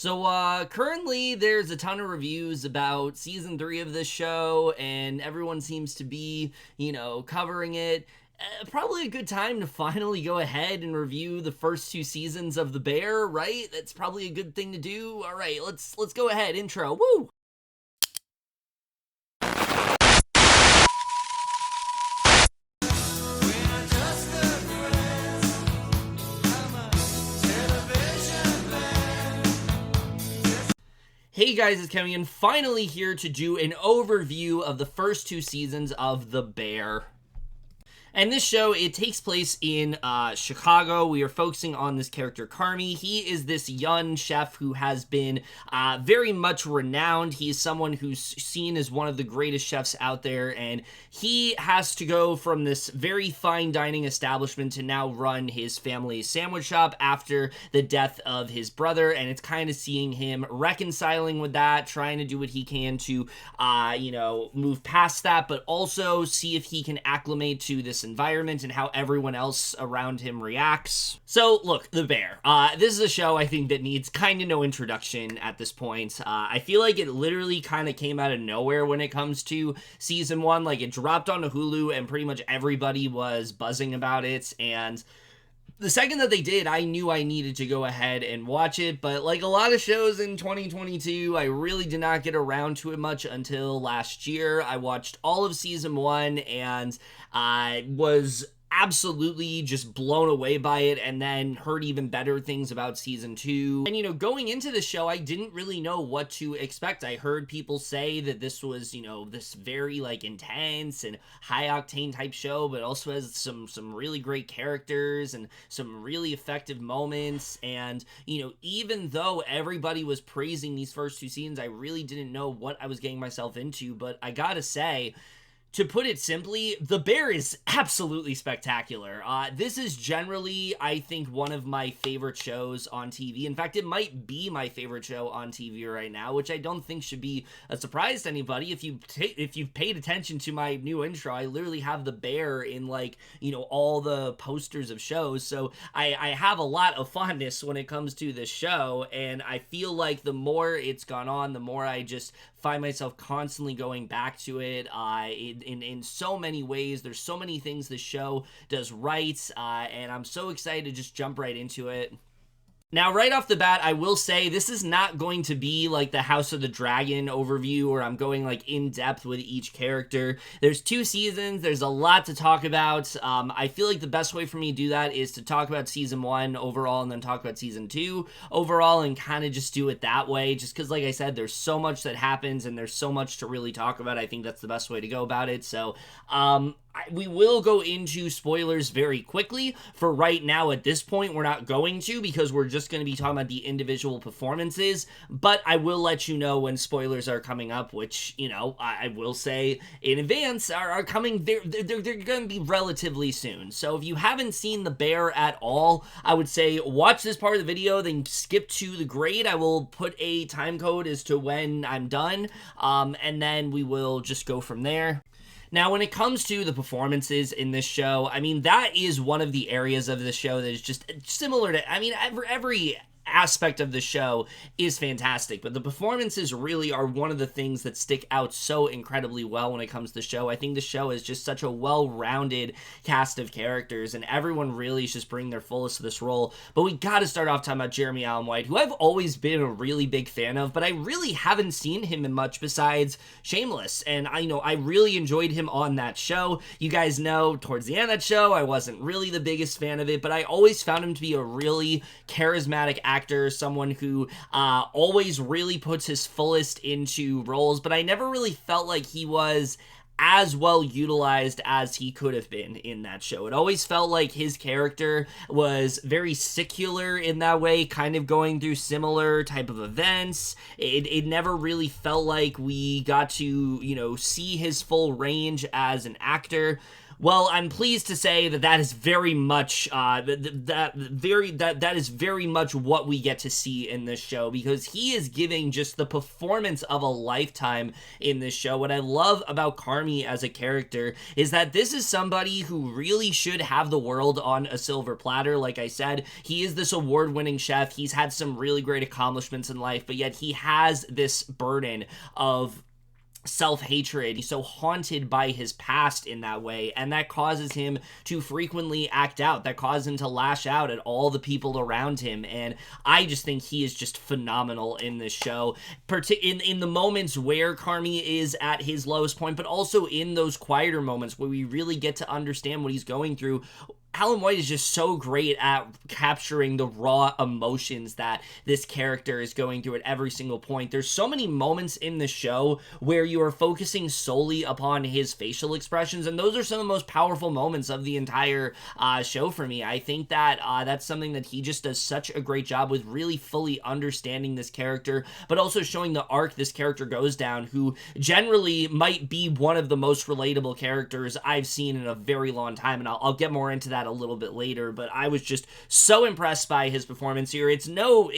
So, currently there's a ton of reviews about season 3 of this show, and everyone seems to be, covering it. Probably a good time to finally go ahead and review the first 2 seasons of The Bear, right? That's probably a good thing to do. All right, let's go ahead. Intro. Woo! Hey guys, it's Kevin, and finally here to do an overview of the first 2 seasons of The Bear. And this show, it takes place in Chicago. We are focusing on this character, Carmy. He is this young chef who has been very much renowned. He is someone who's seen as one of the greatest chefs out there, and he has to go from this very fine dining establishment to now run his family's sandwich shop after the death of his brother, and it's kind of seeing him reconciling with that, trying to do what he can to, move past that, but also see if he can acclimate to this environment and how everyone else around him reacts. So, look, The Bear. This is a show I think that needs kind of no introduction at this point. I feel like it literally kind of came out of nowhere when it comes to season 1. Like, it dropped onto Hulu and pretty much everybody was buzzing about it, and the second that they did, I knew I needed to go ahead and watch it, but like a lot of shows in 2022, I really did not get around to it much until last year. I watched all of season 1, and I was absolutely just blown away by it, and then heard even better things about season 2. And going into the show, I didn't really know what to expect. I heard people say that this was, this very intense and high octane type show, but also has some really great characters and some really effective moments. And even though everybody was praising these first 2 seasons, I really didn't know what I was getting myself into. But I gotta say, to put it simply, The Bear is absolutely spectacular. This is generally, I think, one of my favorite shows on TV. In fact, it might be my favorite show on TV right now, which I don't think should be a surprise to anybody. If you've paid attention to my new intro, I literally have The Bear in all the posters of shows. So I have a lot of fondness when it comes to this show, and I feel like the more it's gone on, the more I just find myself constantly going back to it. In so many ways, there's so many things the show does right, and I'm so excited to just jump right into it. Now, right off the bat, I will say this is not going to be like the House of the Dragon overview where I'm going in depth with each character. There's 2 seasons. There's a lot to talk about. I feel like the best way for me to do that is to talk about season 1 overall and then talk about season 2 overall and kind of just do it that way. Just because, like I said, there's so much that happens and there's so much to really talk about. I think that's the best way to go about it. So, we will go into spoilers very quickly. For right now, at this point, we're not going to, because we're just going to be talking about the individual performances, but I will let you know when spoilers are coming up, which, I will say in advance are coming. They're going to be relatively soon. So if you haven't seen The Bear at all, I would say watch this part of the video, then skip to the grade. I will put a time code as to when I'm done, and then we will just go from there. Now, when it comes to the performances in this show, that is one of the areas of the show that is just similar to, every aspect of the show is fantastic, but the performances really are one of the things that stick out so incredibly well when it comes to the show. I think the show is just such a well-rounded cast of characters, and everyone really is just bringing their fullest to this role. But we gotta start off talking about Jeremy Allen White, who I've always been a really big fan of, but I really haven't seen him in much besides Shameless, and I really enjoyed him on that show. You guys know, towards the end of that show, I wasn't really the biggest fan of it, but I always found him to be a really charismatic actor, someone who always really puts his fullest into roles, but I never really felt like he was as well utilized as he could have been in that show. It always felt like his character was very secular in that way, kind of going through similar type of events. It never really felt like we got to, see his full range as an actor. Well, I'm pleased to say that is very much that is very much what we get to see in this show, because he is giving just the performance of a lifetime in this show. What I love about Carmy as a character is that this is somebody who really should have the world on a silver platter. Like I said, he is this award-winning chef. He's had some really great accomplishments in life, but yet he has this burden of self-hatred. He's so haunted by his past in that way, and that causes him to frequently act out. That causes him to lash out at all the people around him, and I just think he is just phenomenal in this show, in the moments where Carmy is at his lowest point, but also in those quieter moments where we really get to understand what he's going through. Alan White is just so great at capturing the raw emotions that this character is going through at every single point. There's so many moments in the show where you are focusing solely upon his facial expressions, and those are some of the most powerful moments of the entire show for me. I think that that's something that he just does such a great job with, really fully understanding this character, but also showing the arc this character goes down, who generally might be one of the most relatable characters I've seen in a very long time, and I'll get more into that a little bit later, but I was just so impressed by his performance here. It's no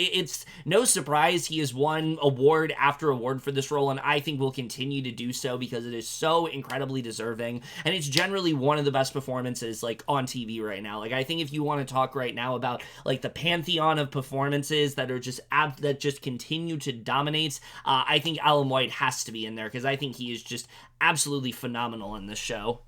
surprise he has won award after award for this role, and I think will continue to do so because it is so incredibly deserving, and it's generally one of the best performances like on TV right now. Like, I think if you want to talk right now about like the pantheon of performances that are just that just continue to dominate, I think Alan White has to be in there, because I think he is just absolutely phenomenal in this show.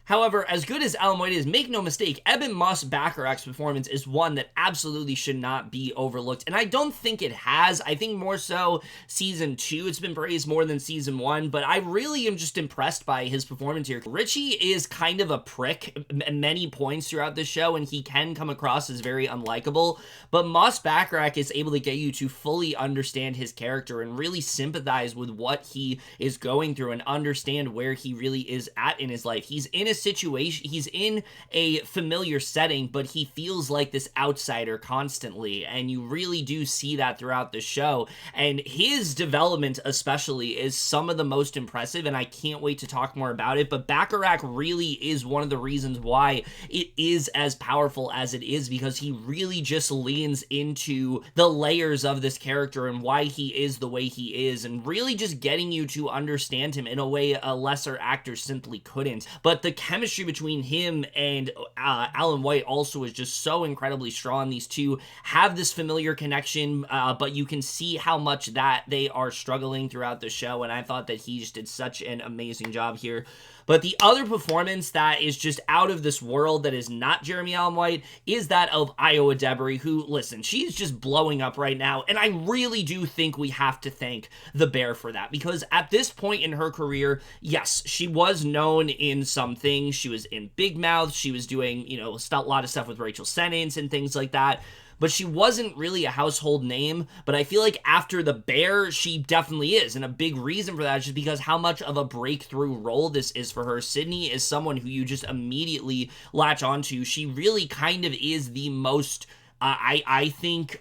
However, as good as Alan White is, make no mistake, Ebon Moss-Bachrach's performance is one that absolutely should not be overlooked, and I don't think it has. I think more so Season 2, it's been praised more than Season 1, but I really am just impressed by his performance here. Richie is kind of a prick at many points throughout the show, and he can come across as very unlikable, but Moss-Bachrach is able to get you to fully understand his character and really sympathize with what he is going through and understand where he really is at in his life. He's in a situation, he's in a familiar setting, but he feels like this outsider constantly, and you really do see that throughout the show, and his development especially is some of the most impressive, and I can't wait to talk more about it. But Bachrach really is one of the reasons why it is as powerful as it is, because he really just leans into the layers of this character and why he is the way he is, and really just getting you to understand him in a way a lesser actor simply couldn't. But the chemistry between him and Alan White also is just so incredibly strong. These two have this familiar connection, but you can see how much that they are struggling throughout the show, and I thought that he just did such an amazing job here. But the other performance that is just out of this world that is not Jeremy Allen White is that of Edebiri, who, listen, she's just blowing up right now, and I really do think we have to thank the Bear for that, because at this point in her career, yes, she was known in some things. She was in Big Mouth, she was doing, you know, a lot of stuff with Rachel Sennons and things like that, but she wasn't really a household name. But I feel like after The Bear, she definitely is, and a big reason for that is just because how much of a breakthrough role this is for her. Sydney is someone who you just immediately latch onto. She really kind of is the most I think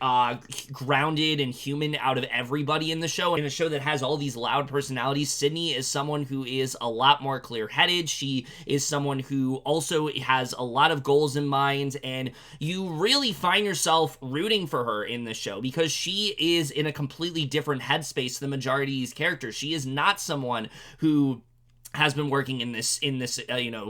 grounded and human out of everybody in the show. In a show that has all these loud personalities, Sydney is someone who is a lot more clear-headed. She is someone who also has a lot of goals in mind, and you really find yourself rooting for her in the show because she is in a completely different headspace than the majority of these characters. She is not someone who has been working in this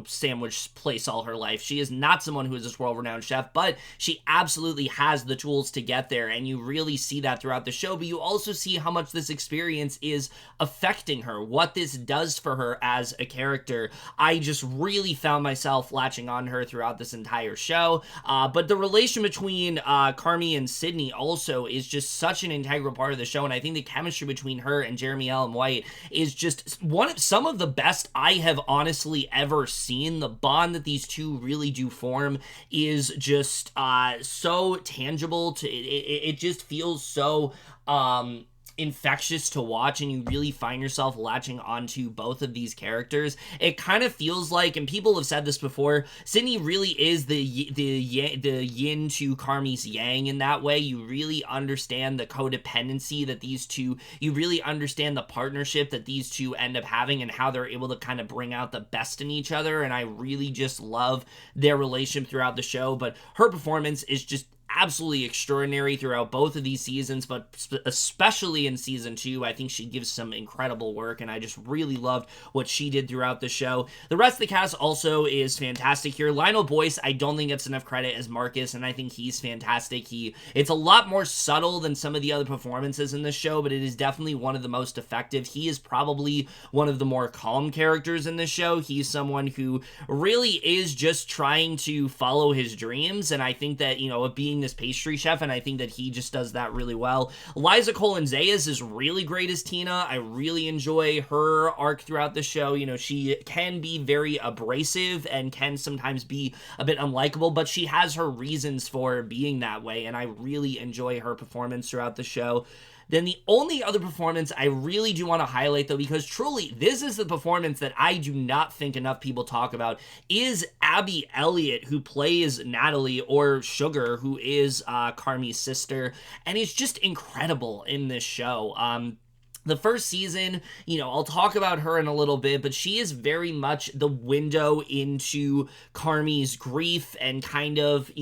sandwich place all her life. She is not someone who is this world-renowned chef, but she absolutely has the tools to get there, and you really see that throughout the show, but you also see how much this experience is affecting her, what this does for her as a character. I just really found myself latching on her throughout this entire show, but the relation between Carmy and Sydney also is just such an integral part of the show, and I think the chemistry between her and Jeremy Allen White is just some of the best I have honestly ever seen. The bond that these two really do form is just so tangible. It just feels so infectious to watch, and you really find yourself latching onto both of these characters. It kind of feels like, and people have said this before, Sydney really is the yin to Carmi's yang in that way. You really understand the codependency that these two, you really understand the partnership that these two end up having and how they're able to kind of bring out the best in each other, and I really just love their relationship throughout the show. But her performance is just absolutely extraordinary throughout both of these seasons, but especially in season 2, I think she gives some incredible work, and I just really loved what she did throughout the show. The rest of the cast also is fantastic here. Lionel Boyce, I don't think gets enough credit as Marcus, and I think he's fantastic. It's a lot more subtle than some of the other performances in this show, but it is definitely one of the most effective. He is probably one of the more calm characters in this show. He's someone who really is just trying to follow his dreams, and I think that, of being this pastry chef, and I think that he just does that really well. Liza Colón-Zayas is really great as Tina. I really enjoy her arc throughout the show. She can be very abrasive and can sometimes be a bit unlikable, but she has her reasons for being that way, and I really enjoy her performance throughout the show. Then the only other performance I really do want to highlight, though, because truly this is the performance that I do not think enough people talk about, is Abby Elliott, who plays Natalie, or Sugar, who is Carmi's sister, and is just incredible in this show. The first season, I'll talk about her in a little bit, but she is very much the window into Carmi's grief and kind of,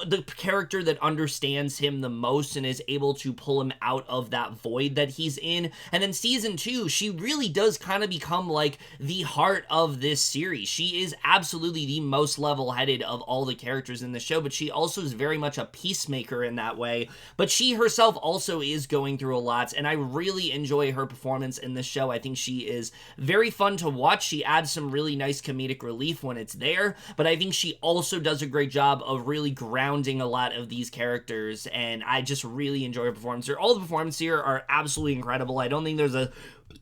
the character that understands him the most and is able to pull him out of that void that he's in. And then season 2, she really does kind of become like the heart of this series. She is absolutely the most level-headed of all the characters in the show, but she also is very much a peacemaker in that way. But she herself also is going through a lot, and I really enjoy her performance in this show. I think she is very fun to watch. She adds some really nice comedic relief when it's there, but I think she also does a great job of really grounding a lot of these characters, and I just really enjoy her performance here. All the performances here are absolutely incredible. I don't think there's a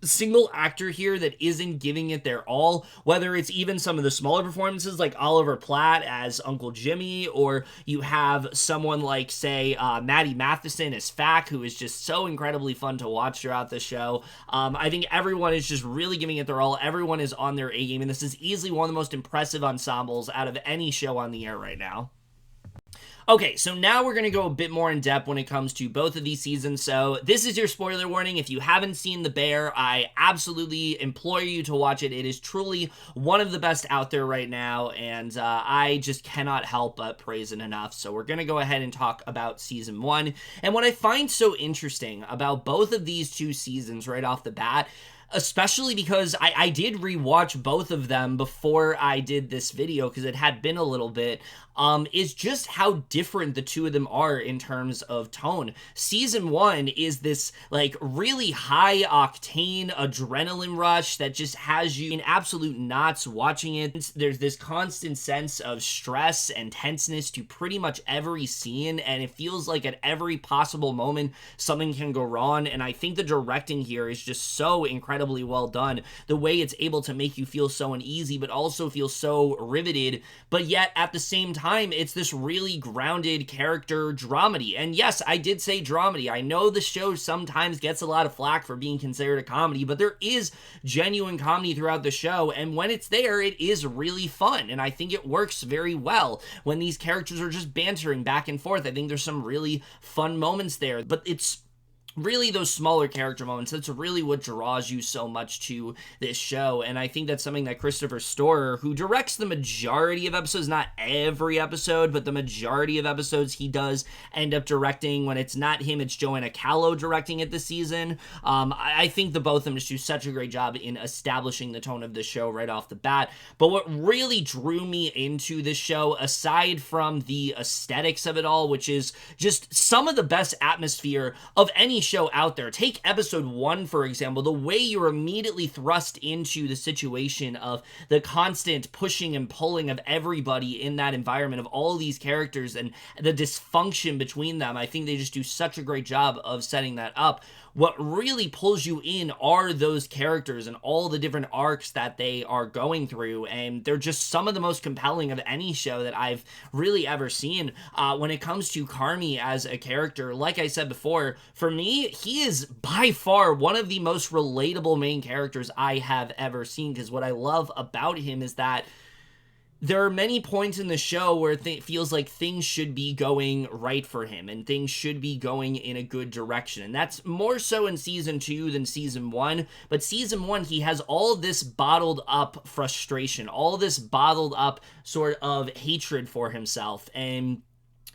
single actor here that isn't giving it their all, whether it's even some of the smaller performances like Oliver Platt as Uncle Jimmy, or you have someone like, say, Matty Matheson as Falk, who is just so incredibly fun to watch throughout the show. I think everyone is just really giving it their all. Everyone is on their A game, and this is easily one of the most impressive ensembles out of any show on the air right now. Okay, so now we're going to go a bit more in depth when it comes to both of these seasons. So this is your spoiler warning. If you haven't seen The Bear, I absolutely implore you to watch it. It is truly one of the best out there right now, and I just cannot help but praise it enough. So we're going to go ahead and talk about season 1. And what I find so interesting about both of these two seasons right off the bat, especially because I did rewatch both of them before I did this video because it had been a little bit, is just how different the two of them are in terms of tone. Season 1 is this, like, really high-octane adrenaline rush that just has you in absolute knots watching it. There's this constant sense of stress and tenseness to pretty much every scene, and it feels like at every possible moment something can go wrong, and I think the directing here is just so incredibly well done. The way it's able to make you feel so uneasy, but also feel so riveted, but yet at the same time, it's this really grounded character dramedy. And yes, I did say dramedy. I know the show sometimes gets a lot of flack for being considered a comedy, but there is genuine comedy throughout the show, and when it's there, it is really fun, and I think it works very well when these characters are just bantering back and forth. I think there's some really fun moments there, but it's really those smaller character moments that's really what draws you so much to this show. And I think that's something that Cristopher Storer, who directs the majority of episodes, not every episode, but the majority of episodes he does end up directing. When it's not him, it's Joanna Callow directing it this season. I think the both of them just do such a great job in establishing the tone of the show right off the bat. But what really drew me into this show, aside from the aesthetics of it all, which is just some of the best atmosphere of any show out there. Take episode 1, for example, the way you're immediately thrust into the situation of the constant pushing and pulling of everybody in that environment, of all these characters and the dysfunction between them. I think they just do such a great job of setting that up. What really pulls you in are those characters and all the different arcs that they are going through, and they're just some of the most compelling of any show that I've really ever seen. When it comes to Carmi as a character, like I said before, for me, me, he is by far one of the most relatable main characters I have ever seen, because what I love about him is that there are many points in the show where it feels like things should be going right for him and things should be going in a good direction. And that's more so in season 2 than season 1. But season 1, he has all of this bottled up frustration, all this bottled up sort of hatred for himself. And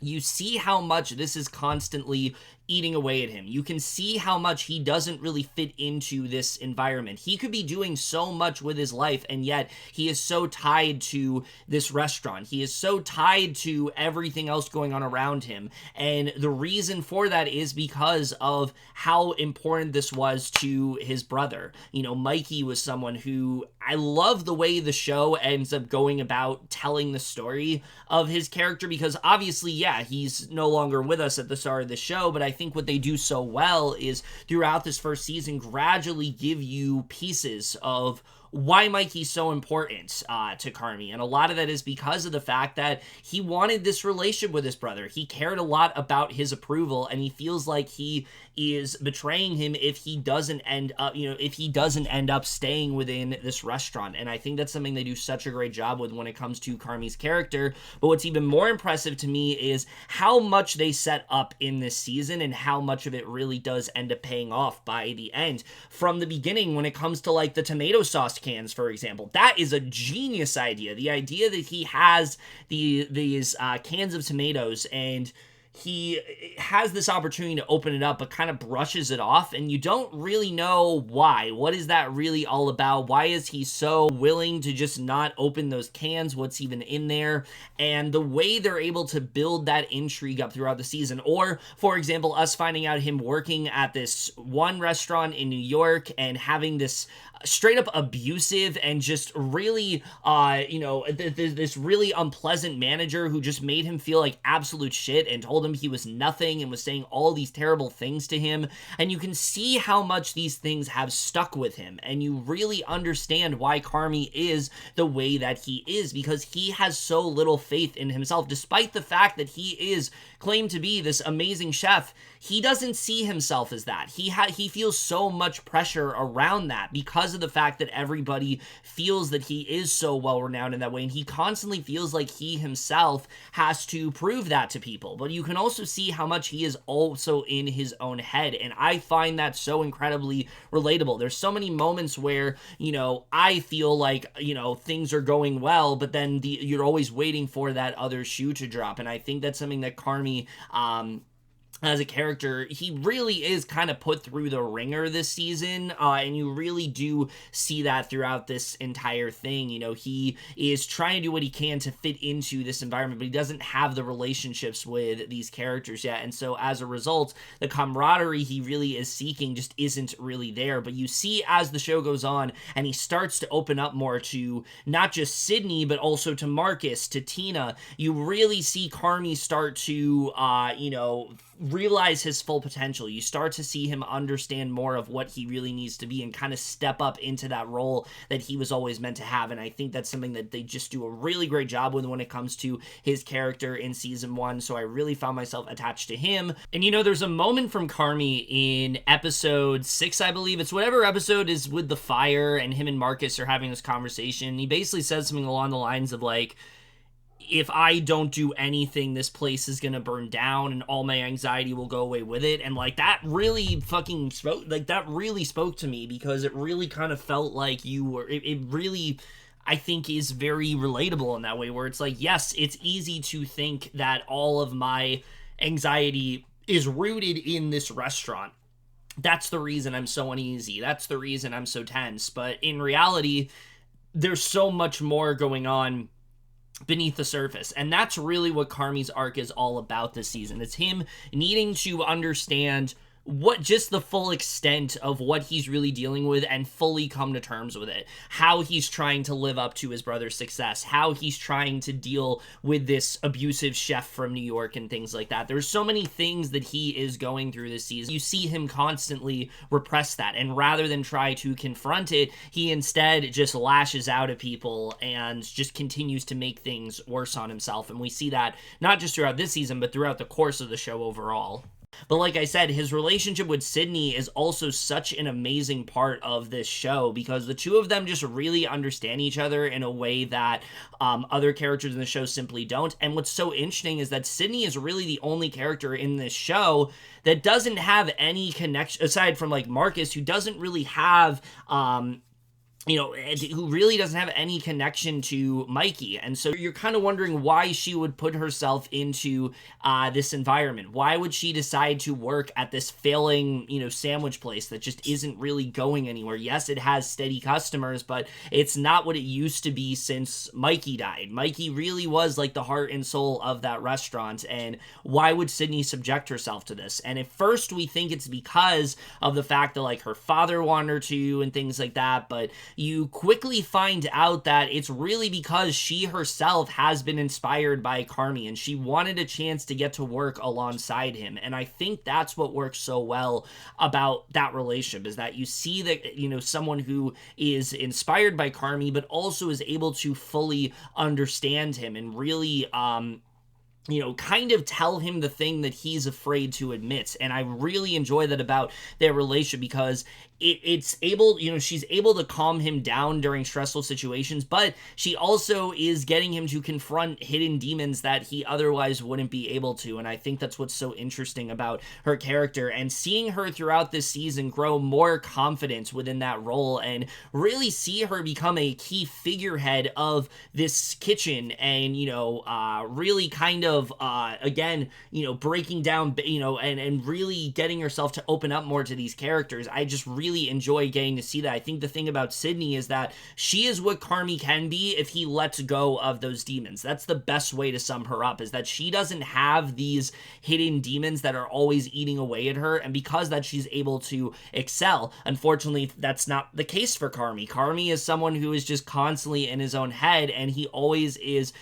you see how much this is constantly eating away at him. You can see how much he doesn't really fit into this environment. He could be doing so much with his life, and yet he is so tied to this restaurant. He is so tied to everything else going on around him. And the reason for that is because of how important this was to his brother. You know, Mikey was someone who, I love the way the show ends up going about telling the story of his character, because obviously, yeah, he's no longer with us at the start of the show, but I think what they do so well is throughout this first season gradually give you pieces of why Mikey's so important to Carmy. And a lot of that is because of the fact that he wanted this relationship with his brother. He cared a lot about his approval, and he feels like he is betraying him if he doesn't end up staying within this restaurant. And I think that's something they do such a great job with when it comes to Carmy's character. But what's even more impressive to me is how much they set up in this season and how much of it really does end up paying off by the end. From the beginning, when it comes to like the tomato sauce cans, for example, that is a genius idea. The idea that he has these cans of tomatoes, and he has this opportunity to open it up, but kind of brushes it off, and you don't really know why. What is that really all about? Why is he so willing to just not open those cans? What's even in there? And the way they're able to build that intrigue up throughout the season. Or, for example, us finding out him working at this one restaurant in New York and having this straight up abusive and just really, this really unpleasant manager who just made him feel like absolute shit and told him he was nothing and was saying all these terrible things to him. And you can see how much these things have stuck with him, and you really understand why Carmy is the way that he is, because he has so little faith in himself. Despite the fact that he is claimed to be this amazing chef, he doesn't see himself as that. He feels so much pressure around that because of the fact that everybody feels that he is so well renowned in that way, and he constantly feels like he himself has to prove that to people. But you can also see how much he is also in his own head, and I find that so incredibly relatable. There's so many moments where, I feel like, things are going well, but then you're always waiting for that other shoe to drop, and I think that's something that Carmy, as a character, he really is kind of put through the ringer this season, and you really do see that throughout this entire thing. He is trying to do what he can to fit into this environment, but he doesn't have the relationships with these characters yet, and so as a result, the camaraderie he really is seeking just isn't really there. But you see as the show goes on, and he starts to open up more to not just Sydney, but also to Marcus, to Tina, you really see Carmy start to, realize his full potential. You start to see him understand more of what he really needs to be and kind of step up into that role that he was always meant to have. And I think that's something that they just do a really great job with when it comes to his character in season 1. So I really found myself attached to him. And there's a moment from Carmy in episode 6, I believe. It's whatever episode is with the fire and him and Marcus are having this conversation. He basically says something along the lines of like, if I don't do anything, this place is gonna burn down and all my anxiety will go away with it. And like, that really fucking spoke to me, because it really kind of felt like it really, I think, is very relatable in that way, where it's like, yes, it's easy to think that all of my anxiety is rooted in this restaurant. That's the reason I'm so uneasy. That's the reason I'm so tense. But in reality, there's so much more going on beneath the surface, and that's really what Carmy's arc is all about this season. It's him needing to understand what just the full extent of what he's really dealing with and fully come to terms with it. How he's trying to live up to his brother's success, how he's trying to deal with this abusive chef from New York and things like that. There's so many things that he is going through this season. You see him constantly repress that, and rather than try to confront it, he instead just lashes out at people and just continues to make things worse on himself. And we see that not just throughout this season, but throughout the course of the show overall. But like I said, his relationship with Sydney is also such an amazing part of this show because the two of them just really understand each other in a way that other characters in the show simply don't. And what's so interesting is that Sydney is really the only character in this show that doesn't have any connection, aside from like Marcus, who doesn't really have who really doesn't have any connection to Mikey. And so you're kind of wondering why she would put herself into this environment. Why would she decide to work at this failing, sandwich place that just isn't really going anywhere? Yes, it has steady customers, but it's not what it used to be since Mikey died. Mikey really was like the heart and soul of that restaurant. And why would Sydney subject herself to this? And at first we think it's because of the fact that like her father wanted her to and things like that, but you quickly find out that it's really because she herself has been inspired by Carmy and she wanted a chance to get to work alongside him. And I think that's what works so well about that relationship, is that you see that, someone who is inspired by Carmy, but also is able to fully understand him and really, kind of tell him the thing that he's afraid to admit. And I really enjoy that about their relationship because it's able, she's able to calm him down during stressful situations, but she also is getting him to confront hidden demons that he otherwise wouldn't be able to. And I think that's what's so interesting about her character, and seeing her throughout this season grow more confidence within that role and really see her become a key figurehead of this kitchen and, really kind of, again, breaking down, and really getting herself to open up more to these characters. I just really enjoy getting to see that. I think the thing about Sydney is that she is what Carmy can be if he lets go of those demons. That's the best way to sum her up, is that she doesn't have these hidden demons that are always eating away at her, and because that, she's able to excel. Unfortunately, that's not the case for Carmy. Carmy is someone who is just constantly in his own head, and he always is,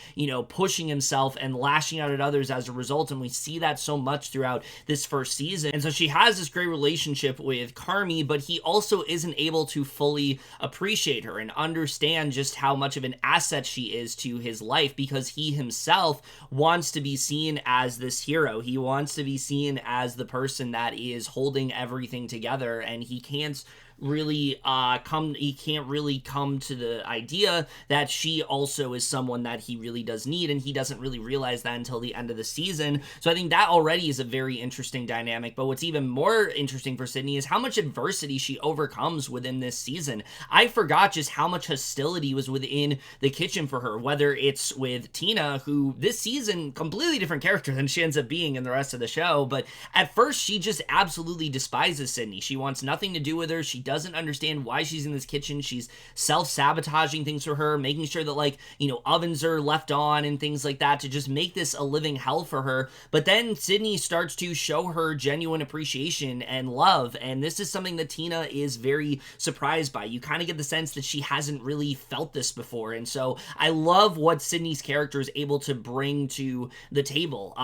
pushing himself and lashing out at others as a result, and we see that so much throughout this first season. And so she has this great relationship with Carmy, but he also isn't able to fully appreciate her and understand just how much of an asset she is to his life, because he himself wants to be seen as this hero. He wants to be seen as the person that is holding everything together, and he can't really come to the idea that she also is someone that he really does need, and he doesn't really realize that until the end of the season. So I think that already is a very interesting dynamic. But what's even more interesting for Sydney is how much adversity she overcomes within this season. I forgot just how much hostility was within the kitchen for her, whether it's with Tina, who this season, completely different character than she ends up being in the rest of the show, but at first she just absolutely despises Sydney. She wants nothing to do with her. She doesn't understand why she's in this kitchen. She's self-sabotaging things for her, making sure that ovens are left on and things like that to just make this a living hell for her. But then Sydney starts to show her genuine appreciation and love, and this is something that Tina is very surprised by. You kind of get the sense that she hasn't really felt this before, and so I love what Sydney's character is able to bring to the table.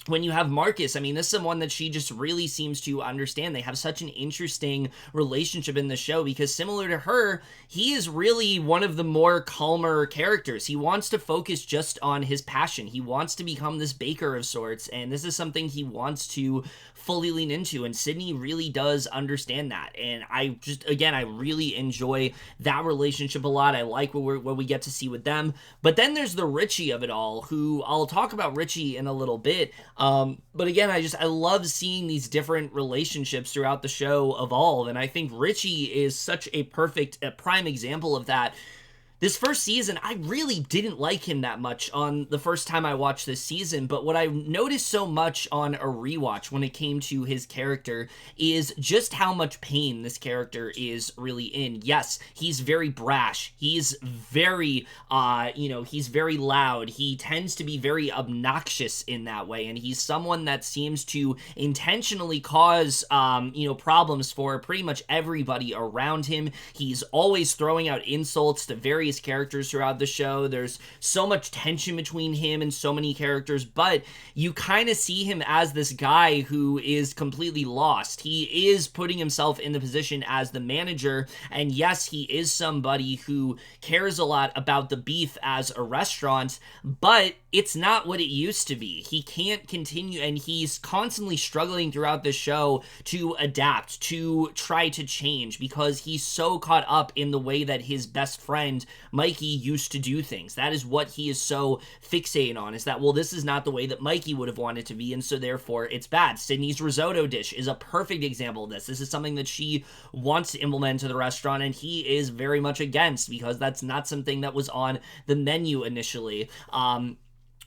When you have Marcus, this is someone that she just really seems to understand. They have such an interesting relationship in the show because, similar to her, he is really one of the more calmer characters. He wants to focus just on his passion. He wants to become this baker of sorts, and this is something he wants to fully lean into, and Sydney really does understand that. And I really enjoy that relationship a lot. I like what we get to see with them. But then there's the Richie of it all, who I'll talk about Richie in a little bit. But again, I love seeing these different relationships throughout the show evolve, and I think Richie is such a prime example of that. This first season, I really didn't like him that much on the first time I watched this season, but what I noticed so much on a rewatch when it came to his character is just how much pain this character is really in. Yes, he's very brash. He's very, he's very loud. He tends to be very obnoxious in that way, and he's someone that seems to intentionally cause, problems for pretty much everybody around him. He's always throwing out insults to various various characters throughout the show. There's so much tension between him and so many characters, but you kind of see him as this guy who is completely lost. He is putting himself in the position as the manager, and yes, he is somebody who cares a lot about the beef as a restaurant, but it's not what it used to be. He can't continue, and he's constantly struggling throughout the show to adapt, to try to change, because he's so caught up in the way that his best friend Mikey used to do things. That is what he is so fixated on, is that, well, this is not the way that Mikey would have wanted to be, and so therefore it's bad. Sydney's risotto dish is a perfect example of this. This is something that she wants to implement to the restaurant, and he is very much against, because that's not something that was on the menu initially.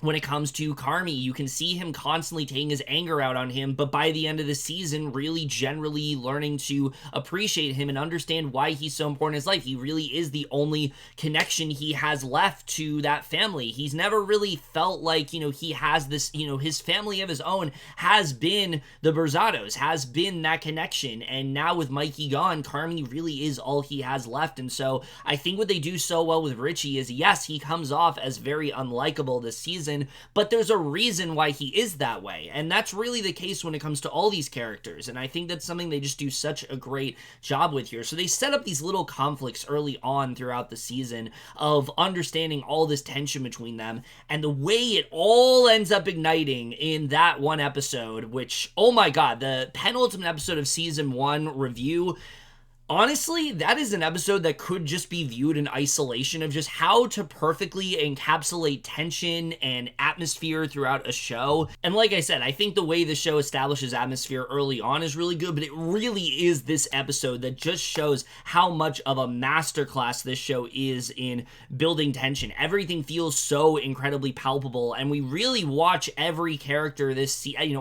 When it comes to Carmy, you can see him constantly taking his anger out on him, but by the end of the season, really generally learning to appreciate him and understand why he's so important in his life. He really is the only connection he has left to that family. He's never really felt like, he has this, his family of his own has been the Berzados, has been that connection, and now with Mikey gone, Carmy really is all he has left. And so I think what they do so well with Richie is, yes, he comes off as very unlikable this season, but there's a reason why he is that way, and that's really the case when it comes to all these characters, and I think that's something they just do such a great job with here. So they set up these little conflicts early on throughout the season of understanding all this tension between them, and the way it all ends up igniting in that one episode, which, oh my god, the penultimate episode of season 1 review. Honestly, that is an episode that could just be viewed in isolation of just how to perfectly encapsulate tension and atmosphere throughout a show. And like I said, I think the way the show establishes atmosphere early on is really good, but it really is this episode that just shows how much of a masterclass this show is in building tension. Everything feels so incredibly palpable, and we really watch every character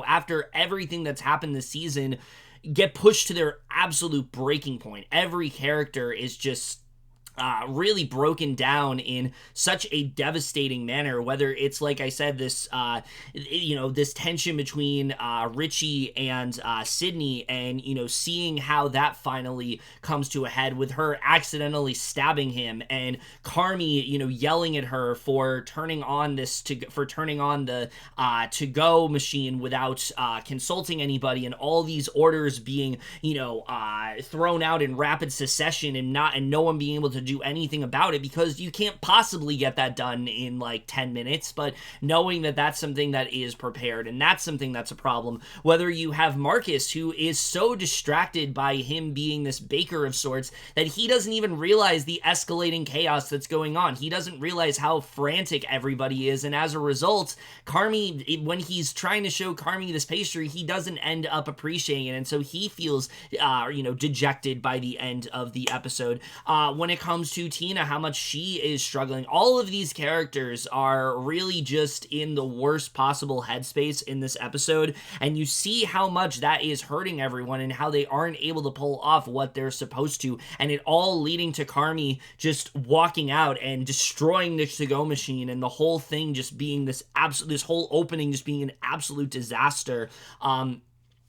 after everything that's happened this season get pushed to their absolute breaking point. Every character is just really broken down in such a devastating manner, whether it's, like I said, this this tension between Richie and Sydney, and seeing how that finally comes to a head with her accidentally stabbing him, and Carmy yelling at her for turning on the to-go machine without consulting anybody, and all these orders being thrown out in rapid succession, and no one being able to do anything about it, because you can't possibly get that done in like 10 minutes, but knowing that that's something that is prepared, and that's something that's a problem. Whether you have Marcus, who is so distracted by him being this baker of sorts that he doesn't even realize the escalating chaos that's going on. He doesn't realize how frantic everybody is, and as a result, Carmy, when he's trying to show Carmy this pastry, he doesn't end up appreciating it, and so he feels dejected by the end of the episode. When it comes to Tina, how much she is struggling. All of these characters are really just in the worst possible headspace in this episode, and you see how much that is hurting everyone and how they aren't able to pull off what they're supposed to, and it all leading to Carmy just walking out and destroying the to-go machine, and the whole thing just being this whole opening just being an absolute disaster.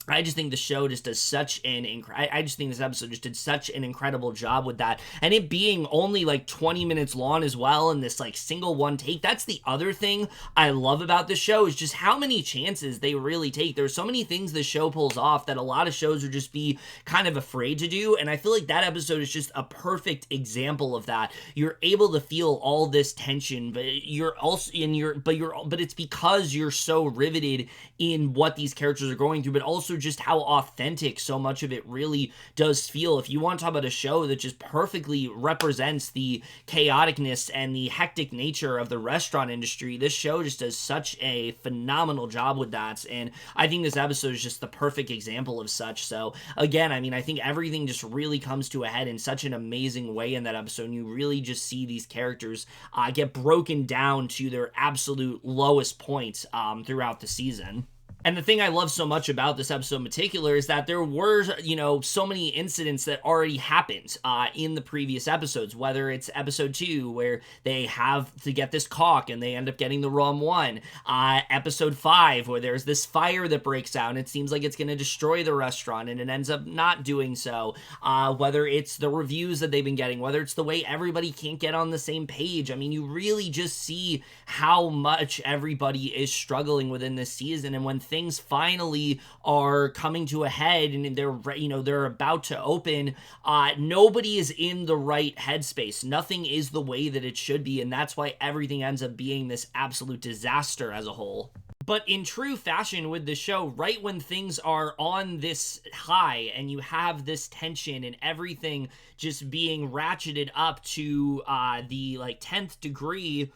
I just think the show just does I just think this episode just did such an incredible job with that. And it being only like 20 minutes long as well, and this like single one take. That's the other thing I love about the show, is just how many chances they really take. There's so many things the show pulls off that a lot of shows would just be kind of afraid to do. And I feel like that episode is just a perfect example of that. You're able to feel all this tension, but but it's because you're so riveted in what these characters are going through, but also just how authentic so much of it really does feel. If you want to talk about a show that just perfectly represents the chaoticness and the hectic nature of the restaurant industry, this show just does such a phenomenal job with that, and I think this episode is just the perfect example of such. So again, I think everything just really comes to a head in such an amazing way in that episode, and you really just see these characters get broken down to their absolute lowest point throughout the season. And the thing I love so much about this episode in particular is that there were, so many incidents that already happened in the previous episodes, whether it's episode 2 where they have to get this caulk and they end up getting the wrong one, episode 5 where there's this fire that breaks out and it seems like it's going to destroy the restaurant and it ends up not doing so, whether it's the reviews that they've been getting, whether it's the way everybody can't get on the same page. I mean, you really just see how much everybody is struggling within this season, and when things finally are coming to a head and they're about to open, nobody is in the right headspace. Nothing is the way that it should be, and that's why everything ends up being this absolute disaster as a whole. But in true fashion with the show, right when things are on this high and you have this tension and everything just being ratcheted up to the 10th degree,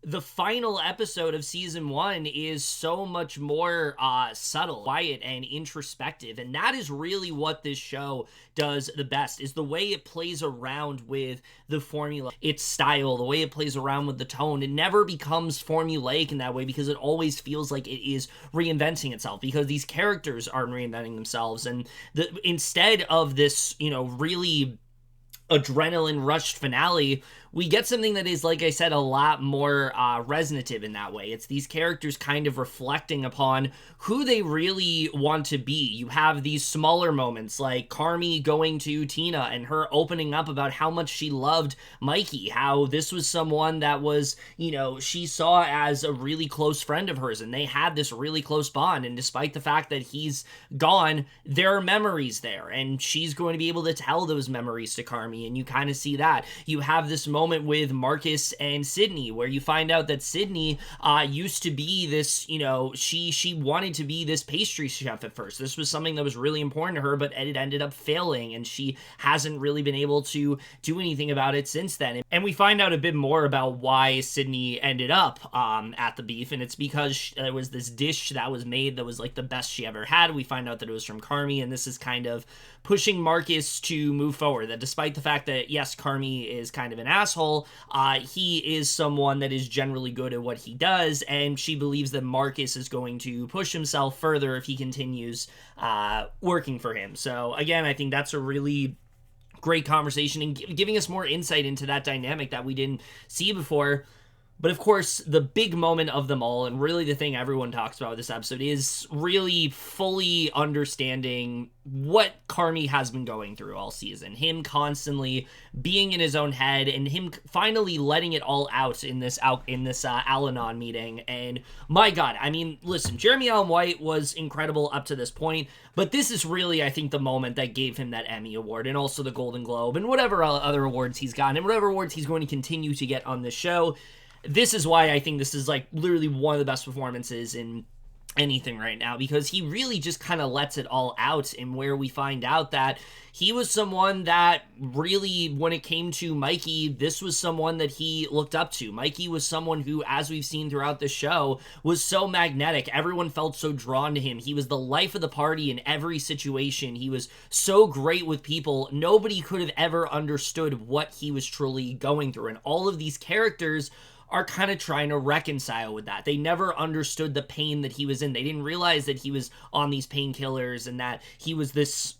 the final episode of season 1 is so much more subtle, quiet, and introspective. And that is really what this show does the best, is the way it plays around with the formula, its style, the way it plays around with the tone. It never becomes formulaic in that way because it always feels like it is reinventing itself, because these characters are reinventing themselves. And instead of this, really adrenaline rushed finale, we get something that is, like I said, a lot more resonative in that way. It's these characters kind of reflecting upon who they really want to be. You have these smaller moments like Carmy going to Tina and her opening up about how much she loved Mikey, how this was someone that was, she saw as a really close friend of hers, and they had this really close bond. And despite the fact that he's gone, there are memories there, and she's going to be able to tell those memories to Carmy, and you kind of see that. You have this moment with Marcus and Sydney where you find out that Sydney used to be this, she wanted to be this pastry chef at first. This was something that was really important to her, but it ended up failing, and she hasn't really been able to do anything about it since then. And we find out a bit more about why Sydney ended up at the beef, and it's because there was this dish that was made that was like the best she ever had. We find out that it was from Carmy, and this is kind of pushing Marcus to move forward, that despite the fact that, yes, Carmy is kind of an asshole, he is someone that is generally good at what he does, and she believes that Marcus is going to push himself further if he continues working for him. So again, I think that's a really great conversation and giving us more insight into that dynamic that we didn't see before. But of course, the big moment of them all, and really the thing everyone talks about with this episode, is really fully understanding what Carmy has been going through all season. Him constantly being in his own head, and him finally letting it all out in this Al-Anon meeting. And my God, I mean, listen, Jeremy Allen White was incredible up to this point, but this is really, I think, the moment that gave him that Emmy Award, and also the Golden Globe, and whatever other awards he's gotten, and whatever awards he's going to continue to get on this show. This is why I think this is literally one of the best performances in anything right now, because he really just kind of lets it all out, and where we find out that he was someone that really, when it came to Mikey, this was someone that he looked up to. Mikey was someone who, as we've seen throughout the show, was so magnetic. Everyone felt so drawn to him. He was the life of the party in every situation. He was so great with people. Nobody could have ever understood what he was truly going through, and all of these characters are kind of trying to reconcile with that. They never understood the pain that he was in. They didn't realize that he was on these painkillers and that he was this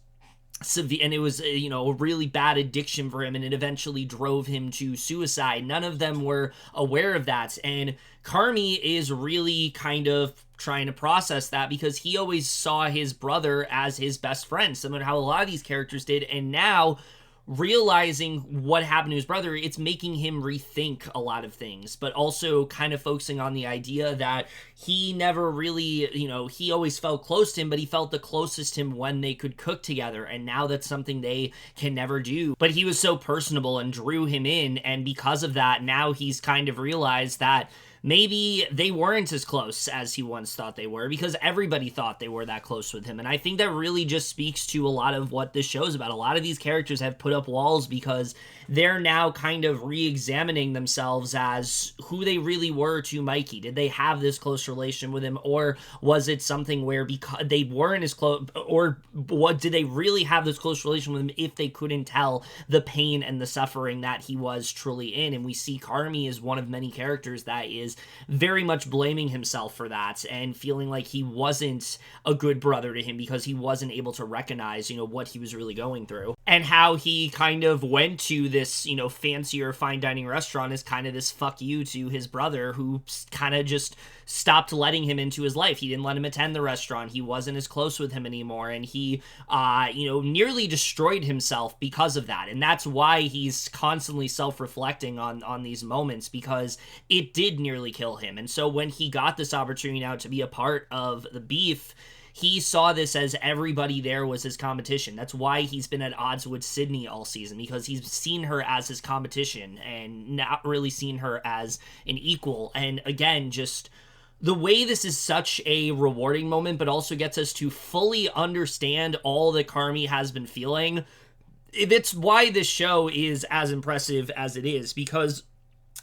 severe, and it was, a really bad addiction for him, and it eventually drove him to suicide. None of them were aware of that, and Carmy is really kind of trying to process that, because he always saw his brother as his best friend, similar to how a lot of these characters did, and now realizing what happened to his brother, it's making him rethink a lot of things, but also kind of focusing on the idea that he never really, he always felt close to him, but he felt the closest to him when they could cook together, and now that's something they can never do. But he was so personable and drew him in, and because of that, now he's kind of realized that maybe they weren't as close as he once thought they were, because everybody thought they were that close with him. And I think that really just speaks to a lot of what this show's about. A lot of these characters have put up walls because they're now kind of re-examining themselves as who they really were to Mikey. Did they have this close relation with him, or was it something where because they weren't as close, or what did they really have this close relation with him if they couldn't tell the pain and the suffering that he was truly in? And we see Carmy is one of many characters that is is very much blaming himself for that and feeling like he wasn't a good brother to him because he wasn't able to recognize, what he was really going through. And how he kind of went to this, fancier fine dining restaurant is kind of this fuck you to his brother, who kind of just stopped letting him into his life. He didn't let him attend the restaurant. He wasn't as close with him anymore. And he, nearly destroyed himself because of that. And that's why he's constantly self-reflecting on these moments, because it did nearly kill him. And so when he got this opportunity now to be a part of the beef, he saw this as everybody there was his competition. That's why he's been at odds with Sydney all season, because he's seen her as his competition and not really seen her as an equal. And again, just the way this is such a rewarding moment, but also gets us to fully understand all that Carmy has been feeling. It's why this show is as impressive as it is, because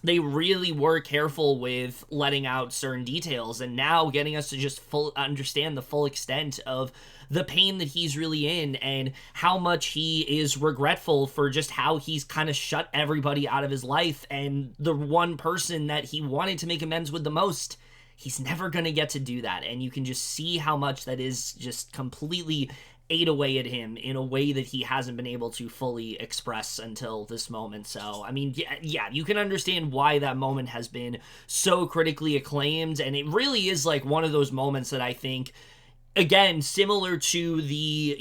they really were careful with letting out certain details and now getting us to just understand the full extent of the pain that he's really in and how much he is regretful for just how he's kind of shut everybody out of his life, and the one person that he wanted to make amends with the most, he's never going to get to do that. And you can just see how much that is just completely ate away at him in a way that he hasn't been able to fully express until this moment. So, I mean, yeah, you can understand why that moment has been so critically acclaimed. And it really is like one of those moments that I think, again, similar to the,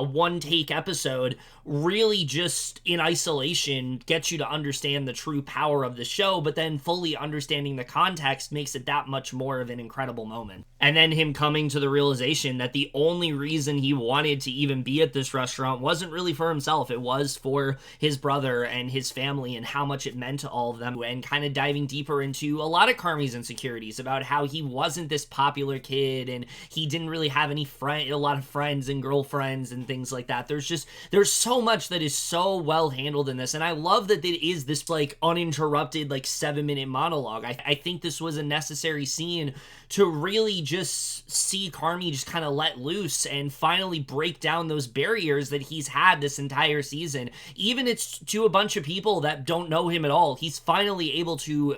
one take episode, really just in isolation gets you to understand the true power of the show, but then fully understanding the context makes it that much more of an incredible moment. And then him coming to the realization that the only reason he wanted to even be at this restaurant wasn't really for himself. It was for his brother and his family and how much it meant to all of them, and kind of diving deeper into a lot of Carmy's insecurities about how he wasn't this popular kid and he didn't really have a lot of friends and girlfriends and things like that. There's so much that is so well handled in this, and I love that it is this like uninterrupted 7-minute monologue. I think this was a necessary scene to really just see Carmy just kind of let loose and finally break down those barriers that he's had this entire season. Even it's to a bunch of people that don't know him at all, he's finally able to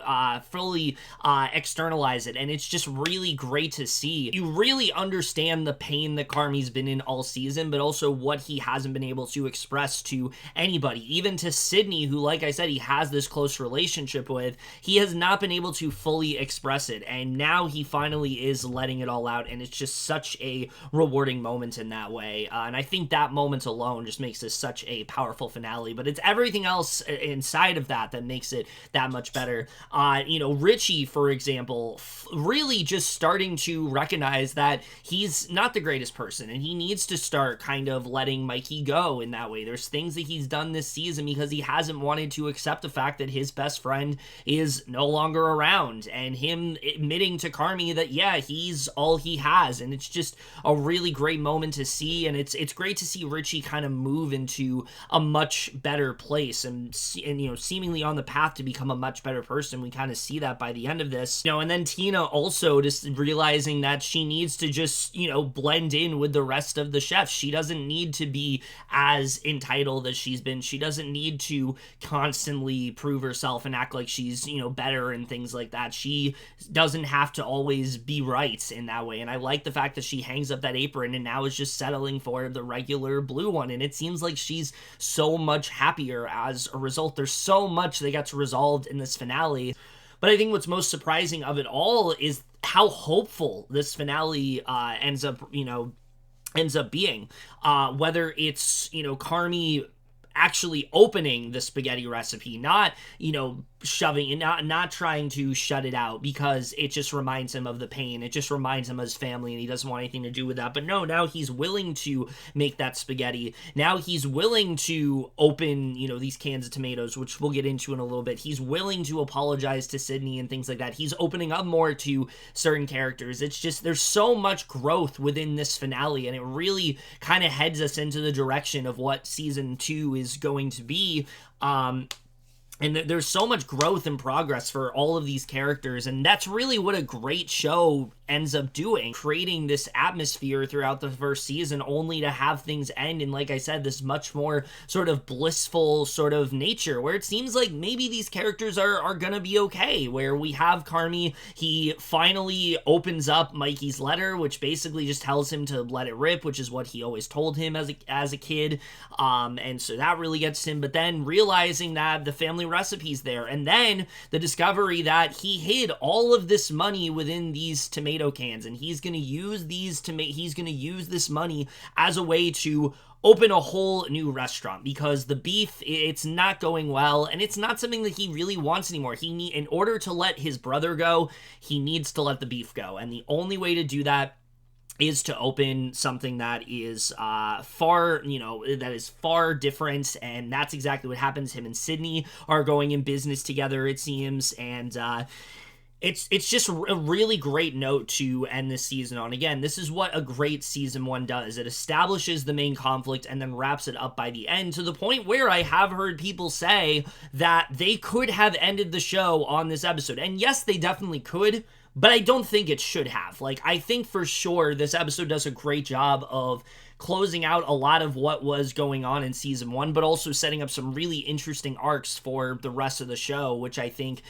fully externalize it, and it's just really great to see. You really understand the pain that Carmy's been in all season, but also what he hasn't been able to express to anybody, even to Sydney, who, like I said, he has this close relationship with. He has not been able to fully express it, and now he finally is letting it all out, and it's just such a rewarding moment in that way. And I think that moment alone just makes this such a powerful finale, but it's everything else inside of that makes it that much better. Richie, for example, really just starting to recognize that he's not the greatest person, and he needs to start kind of letting Mikey go in that way. There's things that he's done this season because he hasn't wanted to accept the fact that his best friend is no longer around, and him admitting to Carmy that, yeah, he's all he has. And it's just a really great moment to see, and it's great to see Richie kind of move into a much better place and seemingly on the path to become a much better person. We kind of see that by the end of this, and then Tina also just realizing that she needs to just blend in with the rest of the chefs. She doesn't need to be as entitled as she's been. She doesn't need to constantly prove herself and act like she's better and things like that. She doesn't have to always be right in that way. And I like the fact that she hangs up that apron and now is just settling for the regular blue one, and it seems like she's so much happier as a result. There's so much that gets resolved in this finale, but I think what's most surprising of it all is how hopeful this finale ends up being. Whether it's Carmy actually opening the spaghetti recipe, not shoving and not trying to shut it out because it just reminds him of the pain. It just reminds him of his family and he doesn't want anything to do with that. But no, now he's willing to make that spaghetti. Now he's willing to open, these cans of tomatoes, which we'll get into in a little bit. He's willing to apologize to Sydney and things like that. He's opening up more to certain characters. It's just, there's so much growth within this finale, and it really kind of heads us into the direction of what season 2 is going to be. And there's so much growth and progress for all of these characters, and that's really what a great show ends up doing, creating this atmosphere throughout the first season, only to have things end in, like I said, this much more sort of blissful sort of nature, where it seems like maybe these characters are gonna be okay, where we have Carmy, he finally opens up Mikey's letter, which basically just tells him to let it rip, which is what he always told him as a kid, and so that really gets him, but then realizing that the family recipe's there, and then the discovery that he hid all of this money within these tomato cans, and he's gonna use this money as a way to open a whole new restaurant, because the beef, it's not going well, and it's not something that he really wants anymore. In order to let his brother go, he needs to let the beef go, and the only way to do that is to open something that is far different, and that's exactly what happens. Him and Sydney are going in business together, it seems, and it's just a really great note to end this season on. Again, this is what a great season 1 does. It establishes the main conflict and then wraps it up by the end, to the point where I have heard people say that they could have ended the show on this episode. And yes, they definitely could, but I don't think it should have. Like, I think for sure this episode does a great job of closing out a lot of what was going on in season 1, but also setting up some really interesting arcs for the rest of the show, which I think,